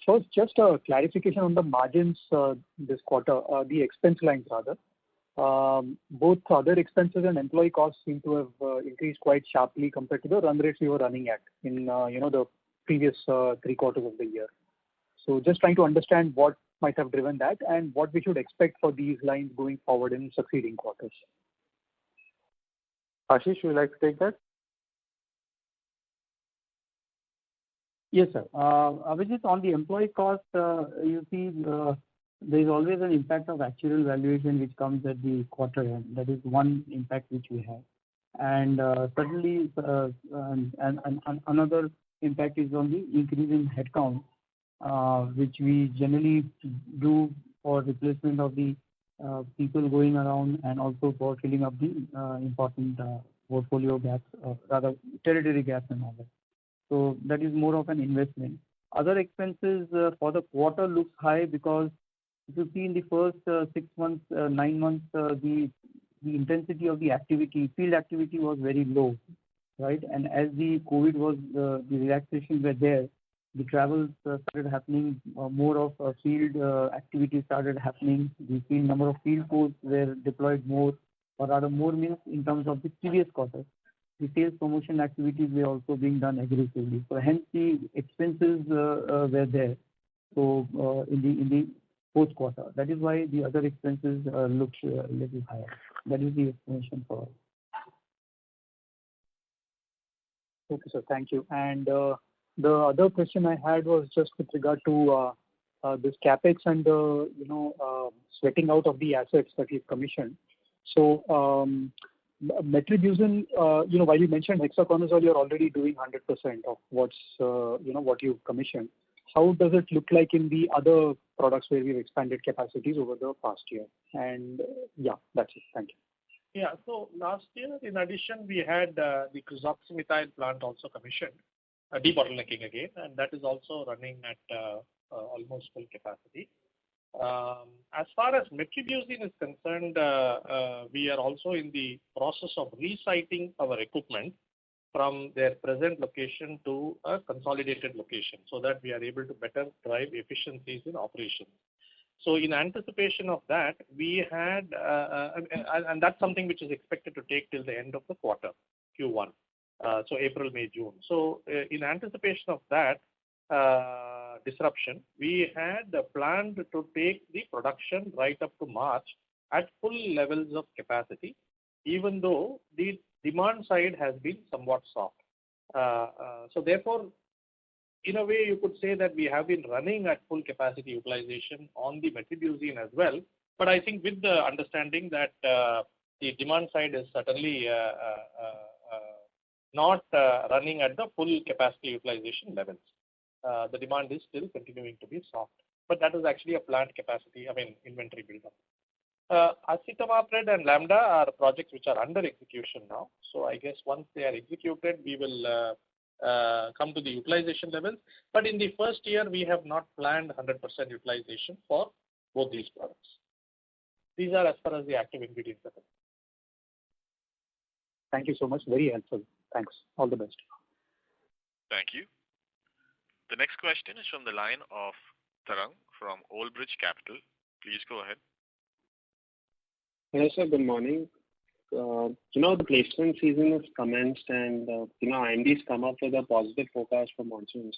First, just a clarification on the margins this quarter, the expense lines rather. both other expenses and employee costs seem to have increased quite sharply compared to the run rates we were running at in the previous 3 quarters of the year. So just trying to understand what might have driven that and what we should expect for these lines going forward in succeeding quarters. Ashish, would you like to take that? Yes, sir. Abhijit, on the employee cost, you see there is always an impact of actuarial valuation which comes at the quarter end. That is one impact which we have. And certainly, another impact is on the increase in headcount, which we generally do for replacement of the people going around and also for filling up the important portfolio gaps, rather territory gaps and all that. So that is more of an investment. Other expenses for the quarter looks high because if you see in the first 6 months, 9 months, the intensity of the activity, field activity was very low, right? And as the COVID was, the relaxations were there, the travels started happening, more of field activities started happening. The field number of field force were deployed more, or rather more means in terms of the previous quarter. The sales promotion activities were also being done aggressively. So hence the expenses were there. So in the fourth quarter, that is why the other expenses look a little higher. That is the explanation for it. Okay, sir. Thank you. And the other question I had was just with regard to this capex and the sweating out of the assets that you've commissioned. So metribuzin, while you mentioned hexaconazole, you're already doing 100% of what's what you've commissioned. How does it look like in the other products where we've expanded capacities over the past year? And yeah, that's it. Thank you. Yeah. So last year, in addition, we had the cruzoxymethyl plant also commissioned, debottlenecking again, and that is also running at almost full capacity. As far as metribuzin is concerned, we are also in the process of resiting our equipment from their present location to a consolidated location so that we are able to better drive efficiencies in operations. So in anticipation of that, we had, and that's something which is expected to take till the end of the quarter, Q1, so April, May, June. So in anticipation of that disruption, we had planned to take the production right up to March at full levels of capacity, even though the demand side has been somewhat soft. So therefore, in a way, you could say that we have been running at full capacity utilization on the metribuzin as well. But I think with the understanding that the demand side is certainly not running at the full capacity utilization levels. The demand is still continuing to be soft. But that is actually a plant capacity, inventory buildup. Acetamiprid and Lambda are projects which are under execution now. So I guess once they are executed, we will come to the utilization levels. But in the first year, we have not planned 100% utilization for both these products. These are as far as the active ingredients are concerned. Thank you so much. Very helpful. Thanks. All the best. Thank you. The next question is from the line of Tarang from Old Bridge Capital. Please go ahead. Hello, sir. Good morning. The placement season has commenced and, IMD's come up with a positive forecast for monsoons.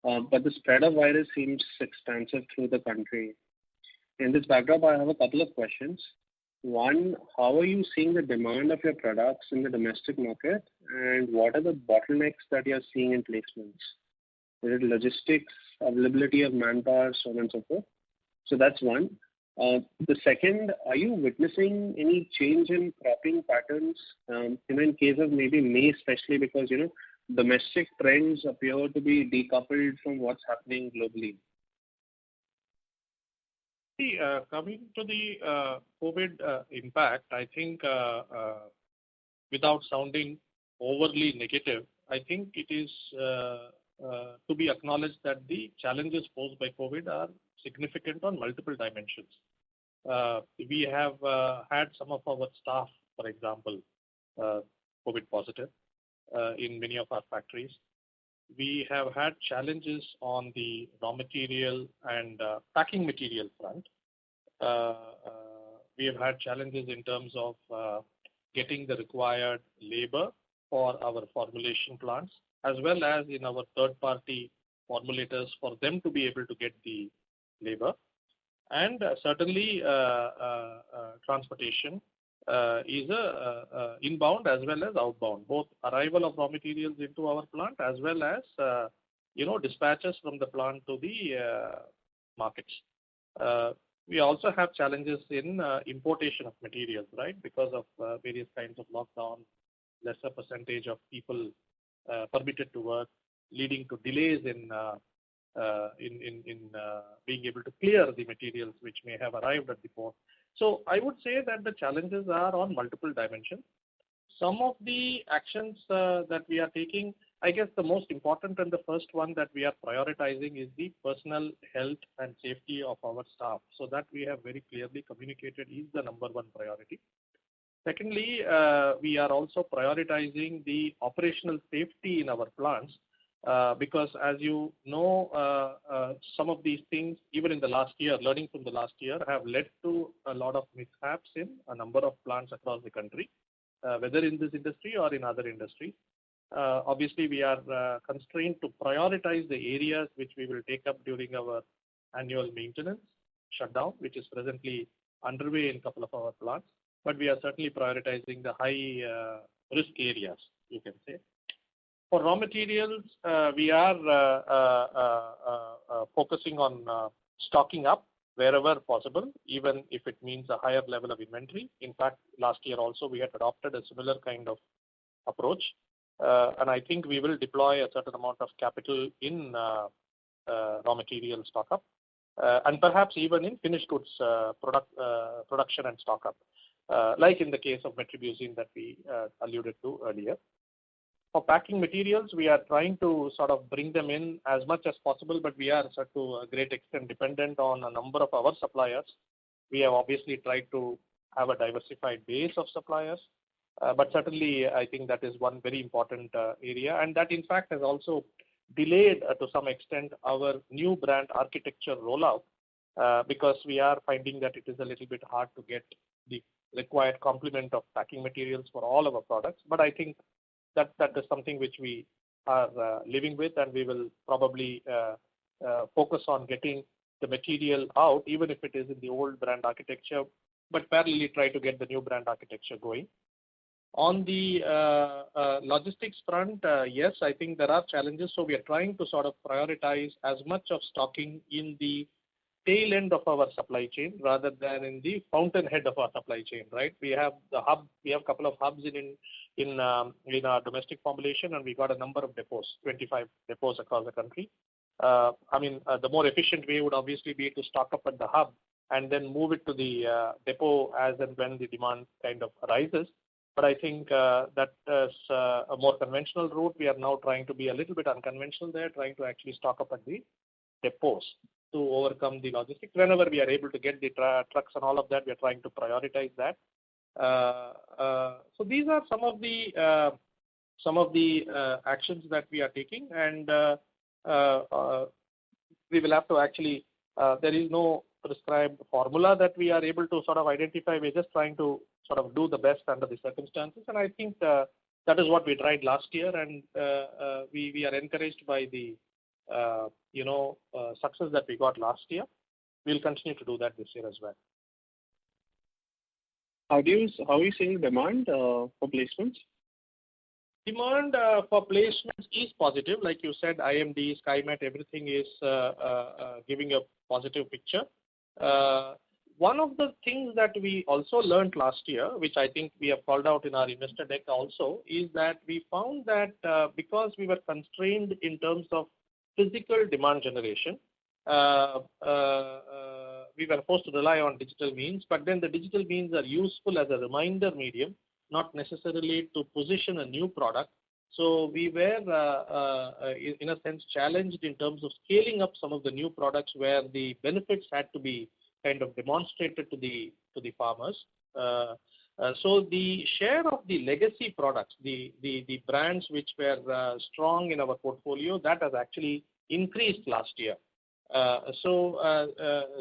But the spread of virus seems expansive through the country. In this backdrop, I have a couple of questions. One, how are you seeing the demand of your products in the domestic market? And what are the bottlenecks that you're seeing in placements? Is it logistics, availability of manpower, so on and so forth? So that's one. The second, are you witnessing any change in cropping patterns, in case of maybe maize, especially because, domestic trends appear to be decoupled from what's happening globally? See, coming to the COVID impact, I think without sounding overly negative, I think it is to be acknowledged that the challenges posed by COVID are significant on multiple dimensions. We have had some of our staff, for example, COVID positive in many of our factories. We have had challenges on the raw material and packing material front. we have had challenges in terms of getting the required labor for our formulation plants, as well as in our third-party formulators for them to be able to get the labor. And certainly transportation is inbound as well as outbound, both arrival of raw materials into our plant as well as dispatches from the plant to the markets. We also have challenges in importation of materials, right, because of various kinds of lockdown, lesser percentage of people permitted to work, leading to delays in being able to clear the materials which may have arrived at the port. So I would say that the challenges are on multiple dimensions. Some of the actions that we are taking, I guess the most important and the first one that we are prioritizing is the personal health and safety of our staff. So that we have very clearly communicated is the number one priority. Secondly, we are also prioritizing the operational safety in our plants because as you know, some of these things, even in the last year, learning from the last year, have led to a lot of mishaps in a number of plants across the country, whether in this industry or in other industries. Obviously, we are constrained to prioritize the areas which we will take up during our annual maintenance shutdown, which is presently underway in a couple of our plants. But we are certainly prioritizing the high risk areas, you can say. For raw materials, we are focusing on stocking up wherever possible, even if it means a higher level of inventory. In fact, last year also we had adopted a similar kind of approach. And I think we will deploy a certain amount of capital in raw material stock up and perhaps even in finished goods production and stock up, like in the case of metribuzin that we alluded to earlier. For packing materials, we are trying to sort of bring them in as much as possible, but we are to a great extent dependent on a number of our suppliers. We have obviously tried to have a diversified base of suppliers. But certainly, I think that is one very important area. And that, in fact, has also delayed to some extent our new brand architecture rollout because we are finding that it is a little bit hard to get the required complement of packing materials for all our products. But I think that is something which we are living with, and we will probably focus on getting the material out, even if it is in the old brand architecture, but parallelly try to get the new brand architecture going. On the logistics front, yes, I think there are challenges. So we are trying to sort of prioritize as much of stocking in the tail end of our supply chain rather than in the fountainhead of our supply chain, right? We have the hub, we have a couple of hubs in our domestic formulation, and we got a number of depots, 25 depots across the country. The more efficient way would obviously be to stock up at the hub and then move it to the depot as and when the demand kind of arises. But I think that is a more conventional route. We are now trying to be a little bit unconventional there, trying to actually stock up at the depots to overcome the logistics. Whenever we are able to get the trucks and all of that, we are trying to prioritize that. So these are some of the actions that we are taking, and we will have to actually. There is no prescribed formula that we are able to sort of identify. We're just trying to sort of do the best under the circumstances, and I think that is what we tried last year, and we are encouraged by the success that we got last year. We'll continue to do that this year as well. How are you seeing demand for placements? Demand for placements is positive. Like you said, IMD, SkyMet, everything is giving a positive picture. One of the things that we also learned last year, which I think we have called out in our investor deck also, is that we found that because we were constrained in terms of physical demand generation, we were forced to rely on digital means, but then the digital means are useful as a reminder medium, not necessarily to position a new product. So we were, in a sense, challenged in terms of scaling up some of the new products where the benefits had to be kind of demonstrated to the farmers. So the share of the legacy products, the brands which were strong in our portfolio, that has actually increased last year. So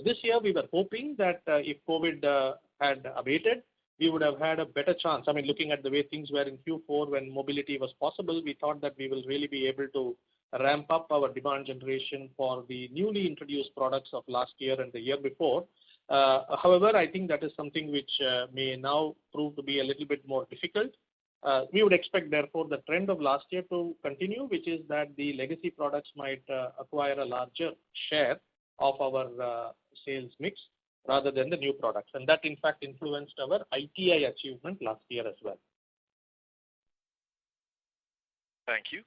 this year we were hoping that if COVID had abated, we would have had a better chance. I mean, looking at the way things were in Q4 when mobility was possible, we thought that we will really be able to ramp up our demand generation for the newly introduced products of last year and the year before. However, I think that is something which may now prove to be a little bit more difficult. We would expect, therefore, the trend of last year to continue, which is that the legacy products might acquire a larger share of our sales mix rather than the new products. And that, in fact, influenced our ITI achievement last year as well. Thank you.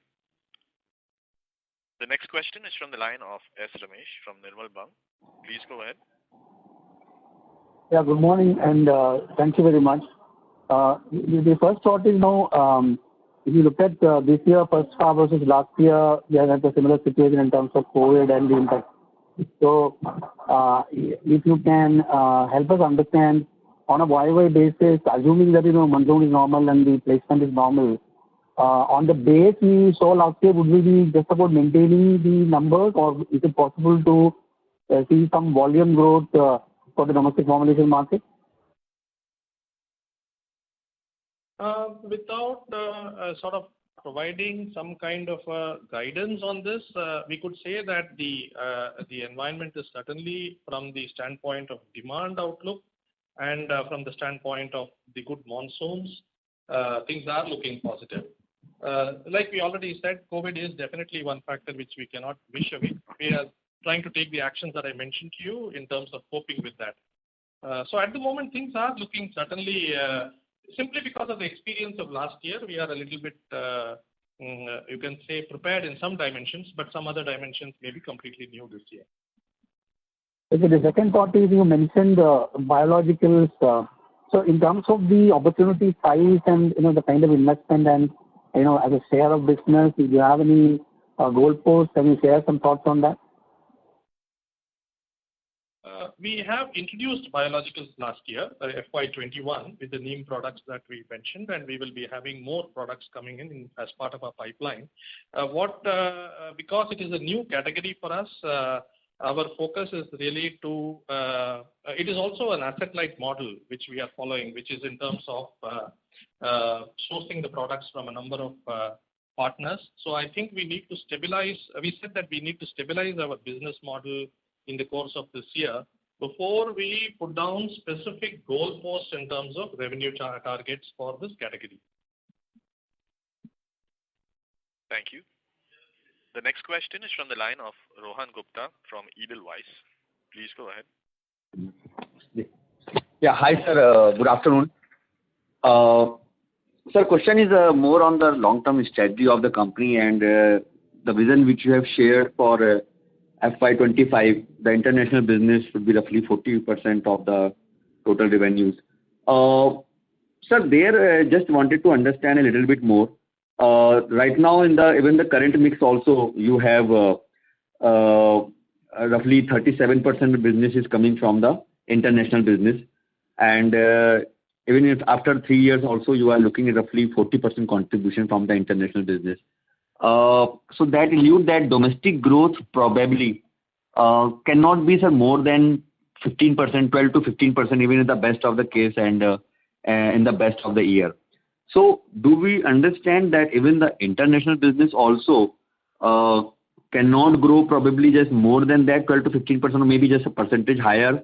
The next question is from the line of S. Ramesh from Nirmal Bang. Please go ahead. Yeah, good morning, and thank you very much. The first thought is now, if you look at this year, first half versus last year, we have had a similar situation in terms of COVID and the impact. So, if you can help us understand on a YY basis, assuming that monsoon is normal and the placement is normal, on the base we saw last year, would we be just about maintaining the numbers, or is it possible to see some volume growth for the domestic formulation market? Without sort of providing some kind of guidance on this, we could say that the environment is certainly, from the standpoint of demand outlook and from the standpoint of the good monsoons, things are looking positive. Like we already said, COVID is definitely one factor which we cannot wish away. We are trying to take the actions that I mentioned to you in terms of coping with that. So at the moment, things are looking certainly, simply because of the experience of last year, we are a little bit, you can say, prepared in some dimensions, but some other dimensions may be completely new this year. Okay, the second part is you mentioned biologicals. So in terms of the opportunity size and the kind of investment and as a share of business, do you have any goalposts? Can you share some thoughts on that? We have introduced biologicals last year, FY21, with the neem products that we mentioned, and we will be having more products coming in as part of our pipeline. Because it is a new category for us, our focus is really to, it is also an asset-light model which we are following, which is in terms of sourcing the products from a number of partners. So I think we need to stabilize, we said that we need to stabilize our business model in the course of this year before we put down specific goalposts in terms of revenue targets for this category. Thank you. The next question is from the line of Rohan Gupta from Edelweiss. Please go ahead. Yeah, hi sir. Good afternoon. Sir, question is more on the long-term strategy of the company and the vision which you have shared for FY25. The international business would be roughly 40% of the total revenues. Sir, there just wanted to understand a little bit more. Right now, even the current mix also, you have roughly 37% of business is coming from the international business, and even if after 3 years also you are looking at roughly 40% contribution from the international business. So that alludes that domestic growth probably cannot be sir more than 15%, 12 to 15%, even in the best of the case and in the best of the year. So do we understand that even the international business also cannot grow probably just more than that, 12 to 15%, or maybe just a percentage higher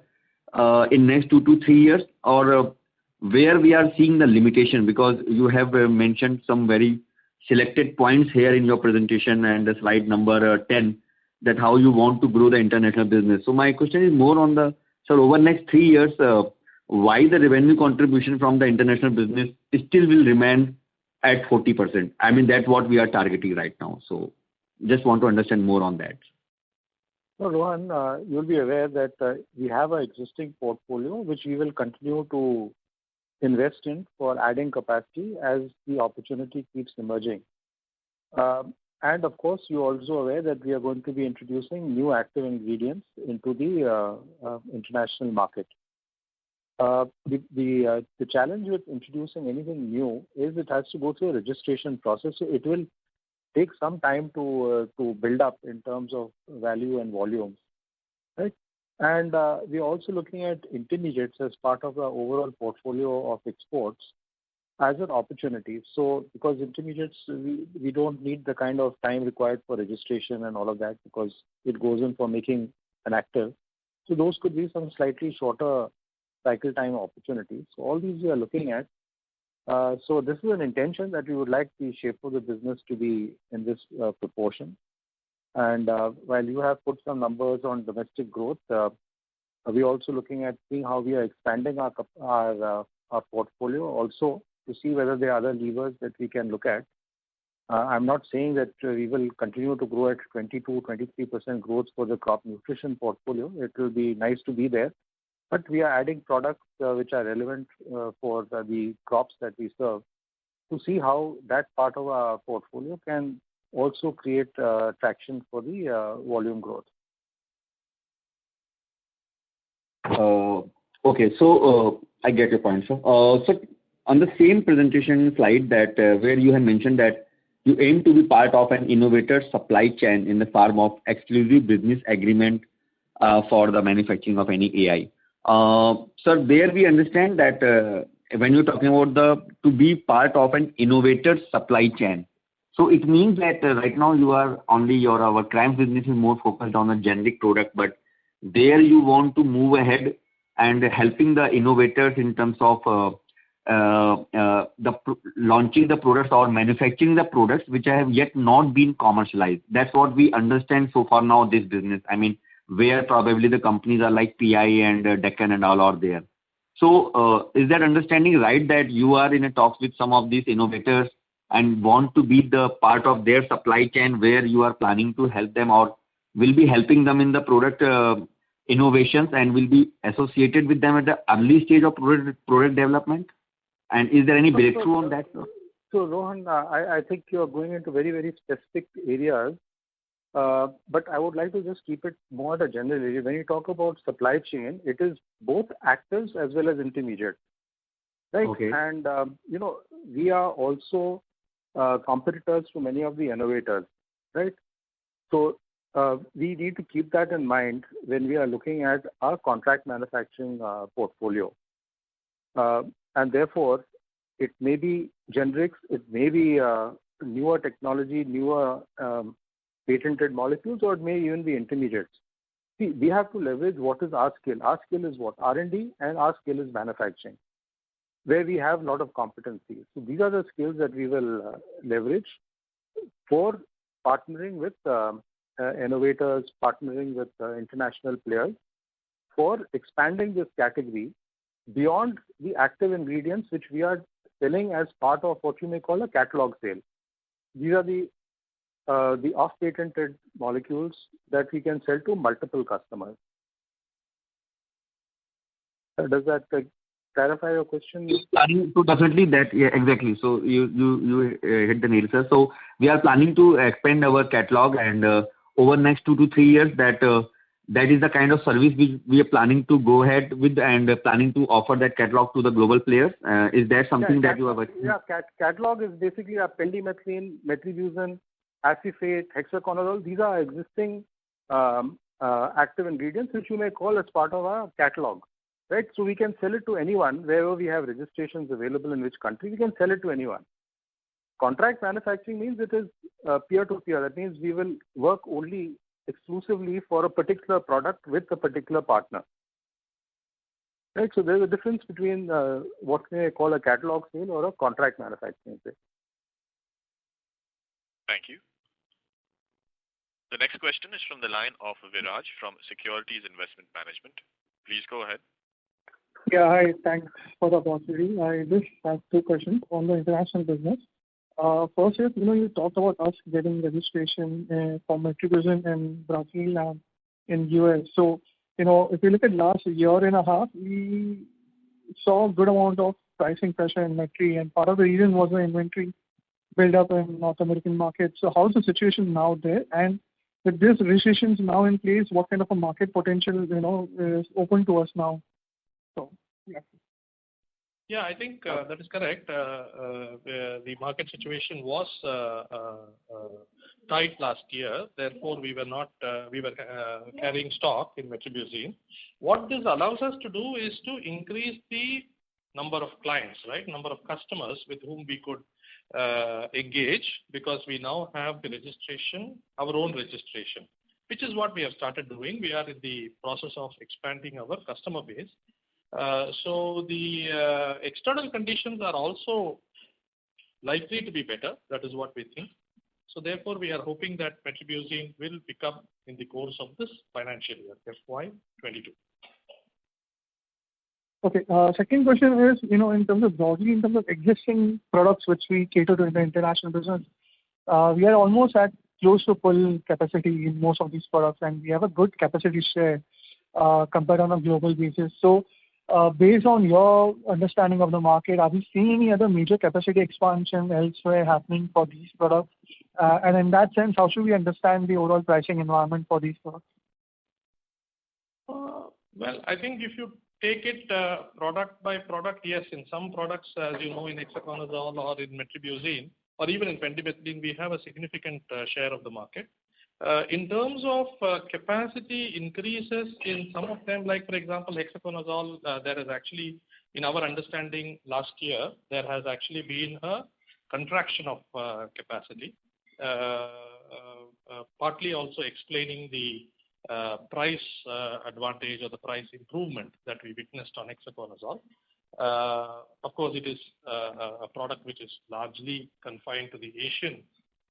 in next 2 to 3 years, or where we are seeing the limitation? Because you have mentioned some very selected points here in your presentation and the slide number 10, that how you want to grow the international business. So my question is more on the, sir, over next 3 years, why the revenue contribution from the international business still will remain at 40%? I mean, that's what we are targeting right now. So just want to understand more on that. So Rohan, you'll be aware that we have an existing portfolio which we will continue to invest in for adding capacity as the opportunity keeps emerging. And of course, you're also aware that we are going to be introducing new active ingredients into the international market. The challenge with introducing anything new is it has to go through a registration process. So it will take some time to build up in terms of value and volumes. Right? And we're also looking at intermediates as part of the overall portfolio of exports as an opportunity. So because intermediates, we don't need the kind of time required for registration and all of that because it goes in for making an active. So those could be some slightly shorter cycle time opportunities. So all these we are looking at. So this is an intention that we would like the shape of the business to be in this proportion. And while you have put some numbers on domestic growth, we're also looking at seeing how we are expanding our portfolio also to see whether there are other levers that we can look at. I'm not saying that we will continue to grow at 22-23% growth for the crop nutrition portfolio. It will be nice to be there. But we are adding products which are relevant for the crops that we serve to see how that part of our portfolio can also create traction for the volume growth. Okay, so I get your point, sir. So on the same presentation slide that where you had mentioned that you aim to be part of an innovator supply chain in the form of exclusive business agreement for the manufacturing of any AI. Sir, there we understand that when you're talking about to be part of an innovator supply chain, so it means that right now you are only our CRAMS business is more focused on a generic product, but there you want to move ahead and helping the innovators in terms of launching the products or manufacturing the products which have yet not been commercialized. That's what we understand so far now this business. I mean, where probably the companies are like PI and Deccan and all are there. So is that understanding right that you are in a talks with some of these innovators and want to be the part of their supply chain where you are planning to help them or will be helping them in the product innovations and will be associated with them at the early stage of product development? And is there any breakthrough on that? So Rohan, I think you're going into very, very specific areas. But I would like to just keep it more at a general area. When you talk about supply chain, it is both actives as well as intermediate, right? Okay. And we are also competitors to many of the innovators, right? So we need to keep that in mind when we are looking at our contract manufacturing portfolio. And therefore, it may be generics, it may be newer technology, newer patented molecules, or it may even be intermediates. See, we have to leverage what is our skill. Our skill is what? R&D, and our skill is manufacturing, where we have a lot of competencies. So these are the skills that we will leverage for partnering with innovators, partnering with international players for expanding this category beyond the active ingredients which we are selling as part of what you may call a catalog sale. These are the off-patented molecules that we can sell to multiple customers. Does that clarify your question? So definitely that, yeah, exactly. So you hit the nail, sir. So we are planning to expand our catalog and over next 2 to 3 years that is the kind of service we are planning to go ahead with and planning to offer that catalog to the global players. Is that something that you are working? Yeah, catalog is basically a pendimethalin, metribuzin, acephate, hexaconazole. These are existing active ingredients which you may call as part of our catalog, right? So we can sell it to anyone wherever we have registrations available in which country. We can sell it to anyone. Contract manufacturing means it is peer-to-peer. That means we will work only exclusively for a particular product with a particular partner. Right? So there's a difference between what we call a catalog sale or a contract manufacturing sale. Thank you. The next question is from the line of Viraj from Securities Investment Management. Please go ahead. Yeah, hi. Thanks for the opportunity. I just have 2 questions on the international business. First is, you talked about us getting registration for metribuzin in Brazil and in US. So, if you look at last year and a half, we saw a good amount of pricing pressure in metri, and part of the reason was the inventory build up in North American market. So how's the situation now there? And with these registrations now in place, what kind of a market potential, is open to us now? So, yeah. Yeah, I think that is correct. The market situation was tight last year. Therefore, we were carrying stock in metribuzin. What this allows us to do is to increase the number of clients, right? Number of customers with whom we could engage, because we now have the registration, our own registration, which is what we have started doing. We are in the process of expanding our customer base. So the external conditions are also likely to be better. That is what we think. So therefore, we are hoping that metribuzin will pick up in the course of this financial year, FY22. Okay. Second question is, in terms of broadly, in terms of existing products which we cater to in the international business, we are almost at close to full capacity in most of these products, and we have a good capacity share compared on a global basis. So, based on your understanding of the market, are we seeing any other major capacity expansion elsewhere happening for these products? And in that sense, how should we understand the overall pricing environment for these products? Well, I think if you take it product by product, yes, in some products, as you know, in hexaconazole or in metribuzin, or even in pendimethalin, we have a significant share of the market. In terms of capacity increases in some of them, like for example, hexaconazole, there is actually, in our understanding last year, there has actually been a contraction of capacity, partly also explaining the price advantage or the price improvement that we witnessed on hexaconazole. Of course, it is a product which is largely confined to the Asian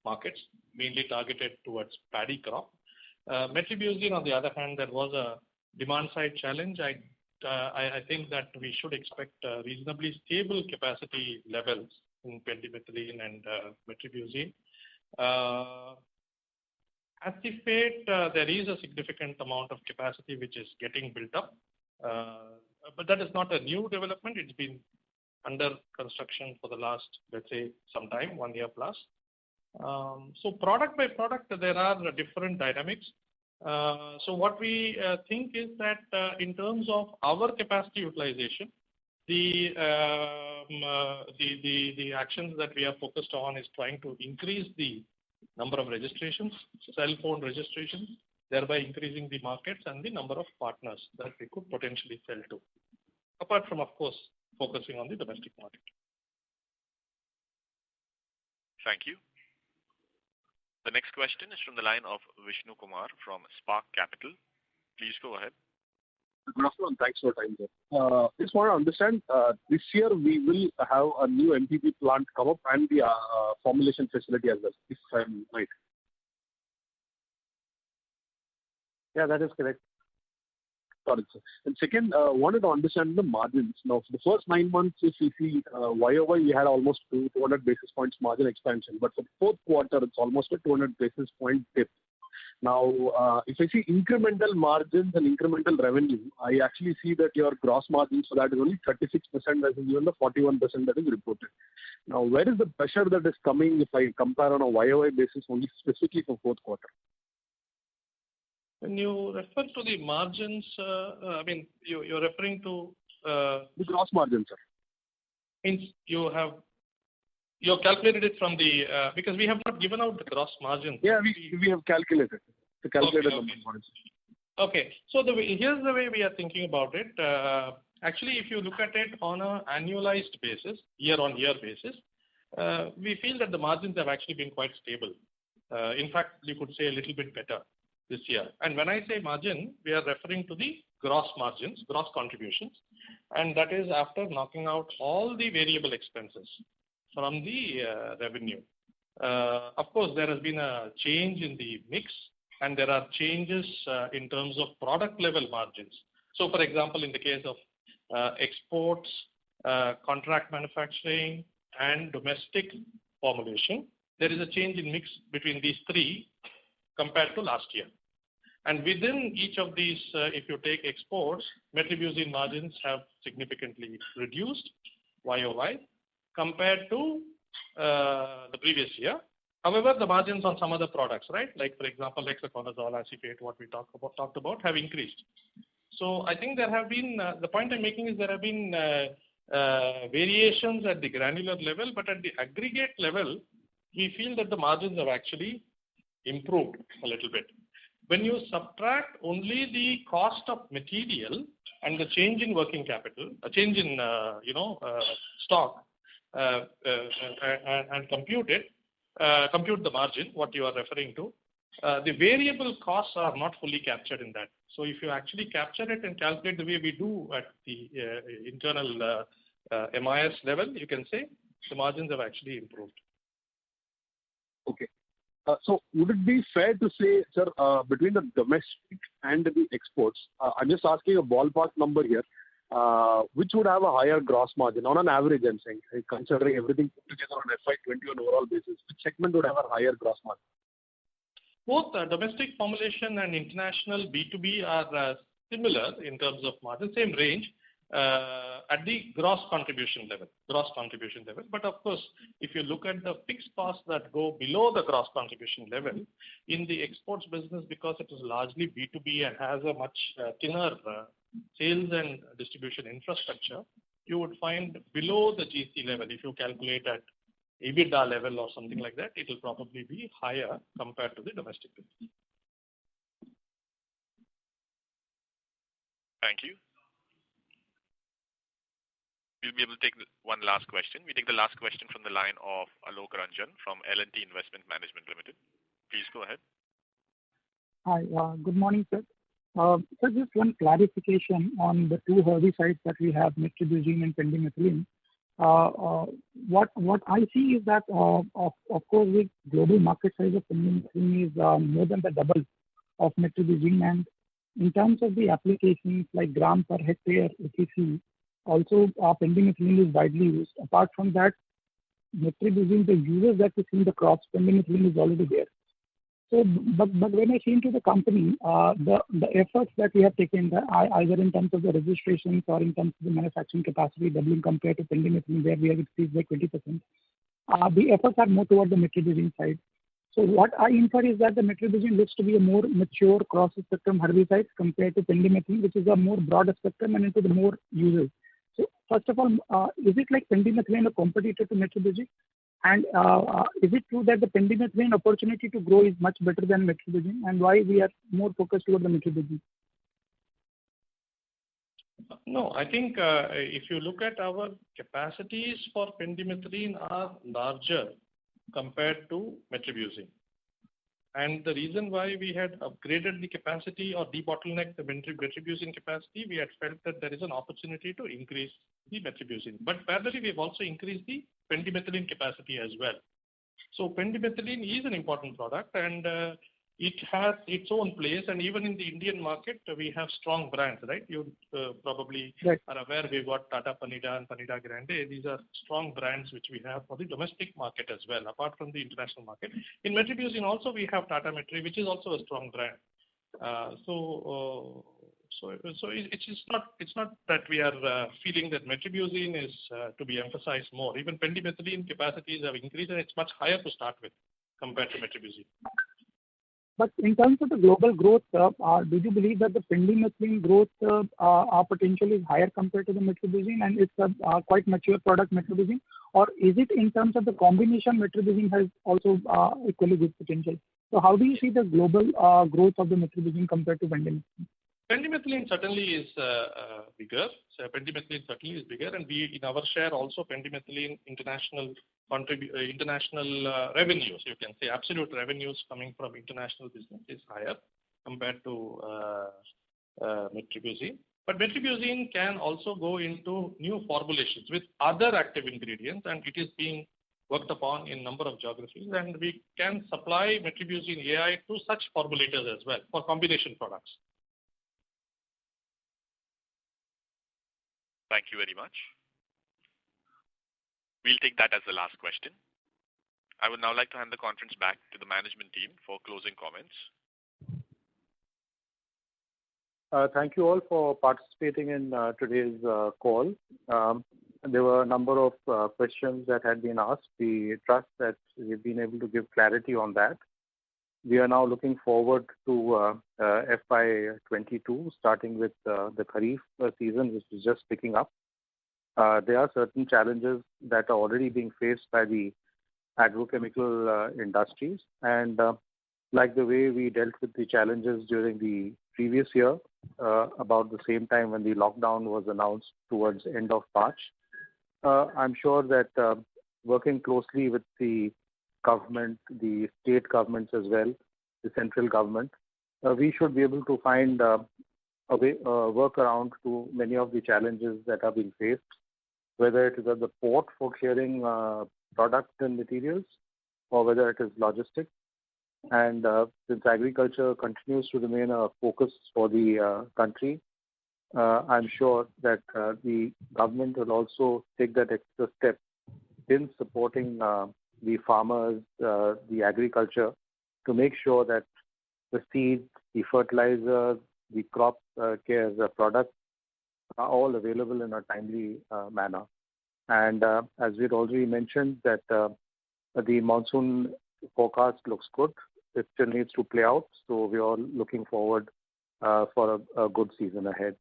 markets, mainly targeted towards paddy crop. Metribuzin, on the other hand, there was a demand side challenge. I think that we should expect reasonably stable capacity levels in pendimethalin and metribuzin. Acephate, there is a significant amount of capacity which is getting built up, but that is not a new development. It's been under construction for the last, let's say, some time, 1 year plus. So product by product, there are different dynamics. So what we think is that in terms of our capacity utilization, the actions that we are focused on is trying to increase the number of registrations, cell phone registrations, thereby increasing the markets and the number of partners that we could potentially sell to. Apart from, of course, focusing on the domestic market. Thank you. The next question is from the line of Vishnu Kumar from Spark Capital. Please go ahead. Good afternoon. Thanks for your time, sir. Just want to understand, this year we will have a new MPP plant come up and the formulation facility as well, if I'm right. Yeah, that is correct. Got it, sir. And second, wanted to understand the margins. Now, for the first 9 months, if you see YOY, we had almost 200 basis points margin expansion, but for the fourth quarter, it's almost a 200 basis point dip. Now, if I see incremental margins and incremental revenue, I actually see that your gross margins for that is only 36% as even the 41% that is reported. Now, where is the pressure that is coming if I compare on a YOY basis only specifically for fourth quarter? When you refer to the margins, I mean, you're referring to the gross margin, sir. Means you have calculated it from the because we have not given out the gross margin. Yeah, we have calculated the calculated number. Okay, so here's the way we are thinking about it. Actually, if you look at it on an annualized basis, year-on-year basis, we feel that the margins have actually been quite stable. In fact, you could say a little bit better this year. And when I say margin, we are referring to the gross margins, gross contributions, and that is after knocking out all the variable expenses from the revenue. Of course, there has been a change in the mix, and there are changes in terms of product level margins. So, for example, in the case of exports, contract manufacturing, and domestic formulation, there is a change in mix between these three compared to last year. And within each of these, if you take exports, metribuzin margins have significantly reduced YOY compared to the previous year. However, the margins on some other products, right, like for example, hexaconazole, acephate, what we talked about, have increased. So I think there have been, the point I'm making is there have been variations at the granular level, but at the aggregate level, we feel that the margins have actually improved a little bit. When you subtract only the cost of material and the change in working capital, a change in stock, and compute the margin, what you are referring to, the variable costs are not fully captured in that. So if you actually capture it and calculate the way we do at the internal MIS level, you can say the margins have actually improved. Okay. So would it be fair to say, sir, between the domestic and the exports, I'm just asking a ballpark number here, which would have a higher gross margin on an average, I'm saying, considering everything put together on FY21 overall basis, which segment would have a higher gross margin? Both domestic formulation and international B2B are similar in terms of margin, same range at the gross contribution level. But of course, if you look at the fixed costs that go below the gross contribution level, in the exports business, because it is largely B2B and has a much thinner sales and distribution infrastructure, you would find below the GC level, if you calculate at EBITDA level or something like that, it will probably be higher compared to the domestic business. Thank you. We'll be able to take one last question. We take the last question from the line of Alok Ranjan from L&T Investment Management Limited. Please go ahead. Hi, good morning, sir. So just one clarification on the two herbicides that we have, metribuzin and pendimethalin. What I see is that, of course, the global market size of pendimethalin is more than the double of metribuzin, and in terms of the applications like gram per hectare, if you see, also pendimethalin is widely used. Apart from that, metribuzin, the uses that we see in the crops, pendimethalin is already there. So, but when I see into the company, the efforts that we have taken, either in terms of the registrations or in terms of the manufacturing capacity doubling compared to pendimethalin, where we have increased by 20%, the efforts are more toward the metribuzin side. So what I infer is that the metribuzin looks to be a more mature cross-spectrum herbicide compared to pendimethalin, which is a more broader spectrum and into the more uses. So first of all, is it like pendimethalin a competitor to metribuzin? And is it true that the pendimethalin opportunity to grow is much better than metribuzin, and why we are more focused toward the metribuzin? No, I think if you look at our capacities for pendimethalin are larger compared to metribuzin. And the reason why we had upgraded the capacity or debottlenecked the metribuzin capacity, we had felt that there is an opportunity to increase the metribuzin. But parallelly, we have also increased the pendimethalin capacity as well. So pendimethalin is an important product, and it has its own place. And even in the Indian market, we have strong brands, right? You probably are aware we've got Tata Panida and Panida Grande. These are strong brands which we have for the domestic market as well, apart from the international market. In metribuzin also we have Tata Metri, which is also a strong brand. So it's not that we are feeling that metribuzin is to be emphasized more. Even pendimethalin capacities have increased, and it's much higher to start with compared to metribuzin. But in terms of the global growth, do you believe that the pendimethalin growth potential is higher compared to the metribuzin, and it's a quite mature product, metribuzin? Or is it in terms of the combination, metribuzin has also equally good potential? So how do you see the global growth of the metribuzin compared to pendimethalin? Pendimethalin certainly is bigger. So pendimethalin certainly is bigger, and we in our share also pendimethalin international revenues, you can say absolute revenues coming from international business is higher compared to metribuzin. But metribuzin can also go into new formulations with other active ingredients, and it is being worked upon in number of geographies, and we can supply metribuzin AI to such formulators as well for combination products. Thank you very much. We'll take that as the last question. I would now like to hand the conference back to the management team for closing comments. Thank you all for participating in today's call. There were a number of questions that had been asked. We trust that we've been able to give clarity on that. We are now looking forward to FY22, starting with the Kharif season, which is just picking up. There are certain challenges that are already being faced by the agrochemical industries, and like the way we dealt with the challenges during the previous year, about the same time when the lockdown was announced towards end of March, I'm sure that working closely with the government, the state governments as well, the central government, we should be able to find a workaround to many of the challenges that are being faced, whether it is at the port for clearing products and materials, or whether it is logistics. And since agriculture continues to remain a focus for the country, I'm sure that the government will also take that extra step in supporting the farmers, the agriculture, to make sure that the seeds, the fertilizers, the crop care products are all available in a timely manner. And as we'd already mentioned, that the monsoon forecast looks good. It still needs to play out, so we're all looking forward for a good season ahead.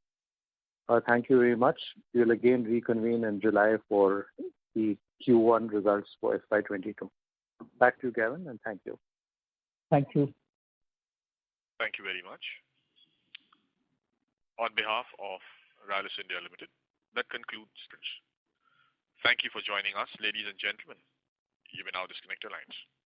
Thank you very much. We'll again reconvene in July for the Q1 results for FY22. Back to you, Gavin, and thank you. Thank you. Thank you very much. On behalf of Rallis India Limited, that concludes this. Thank you for joining us, ladies and gentlemen. You may now disconnect your lines.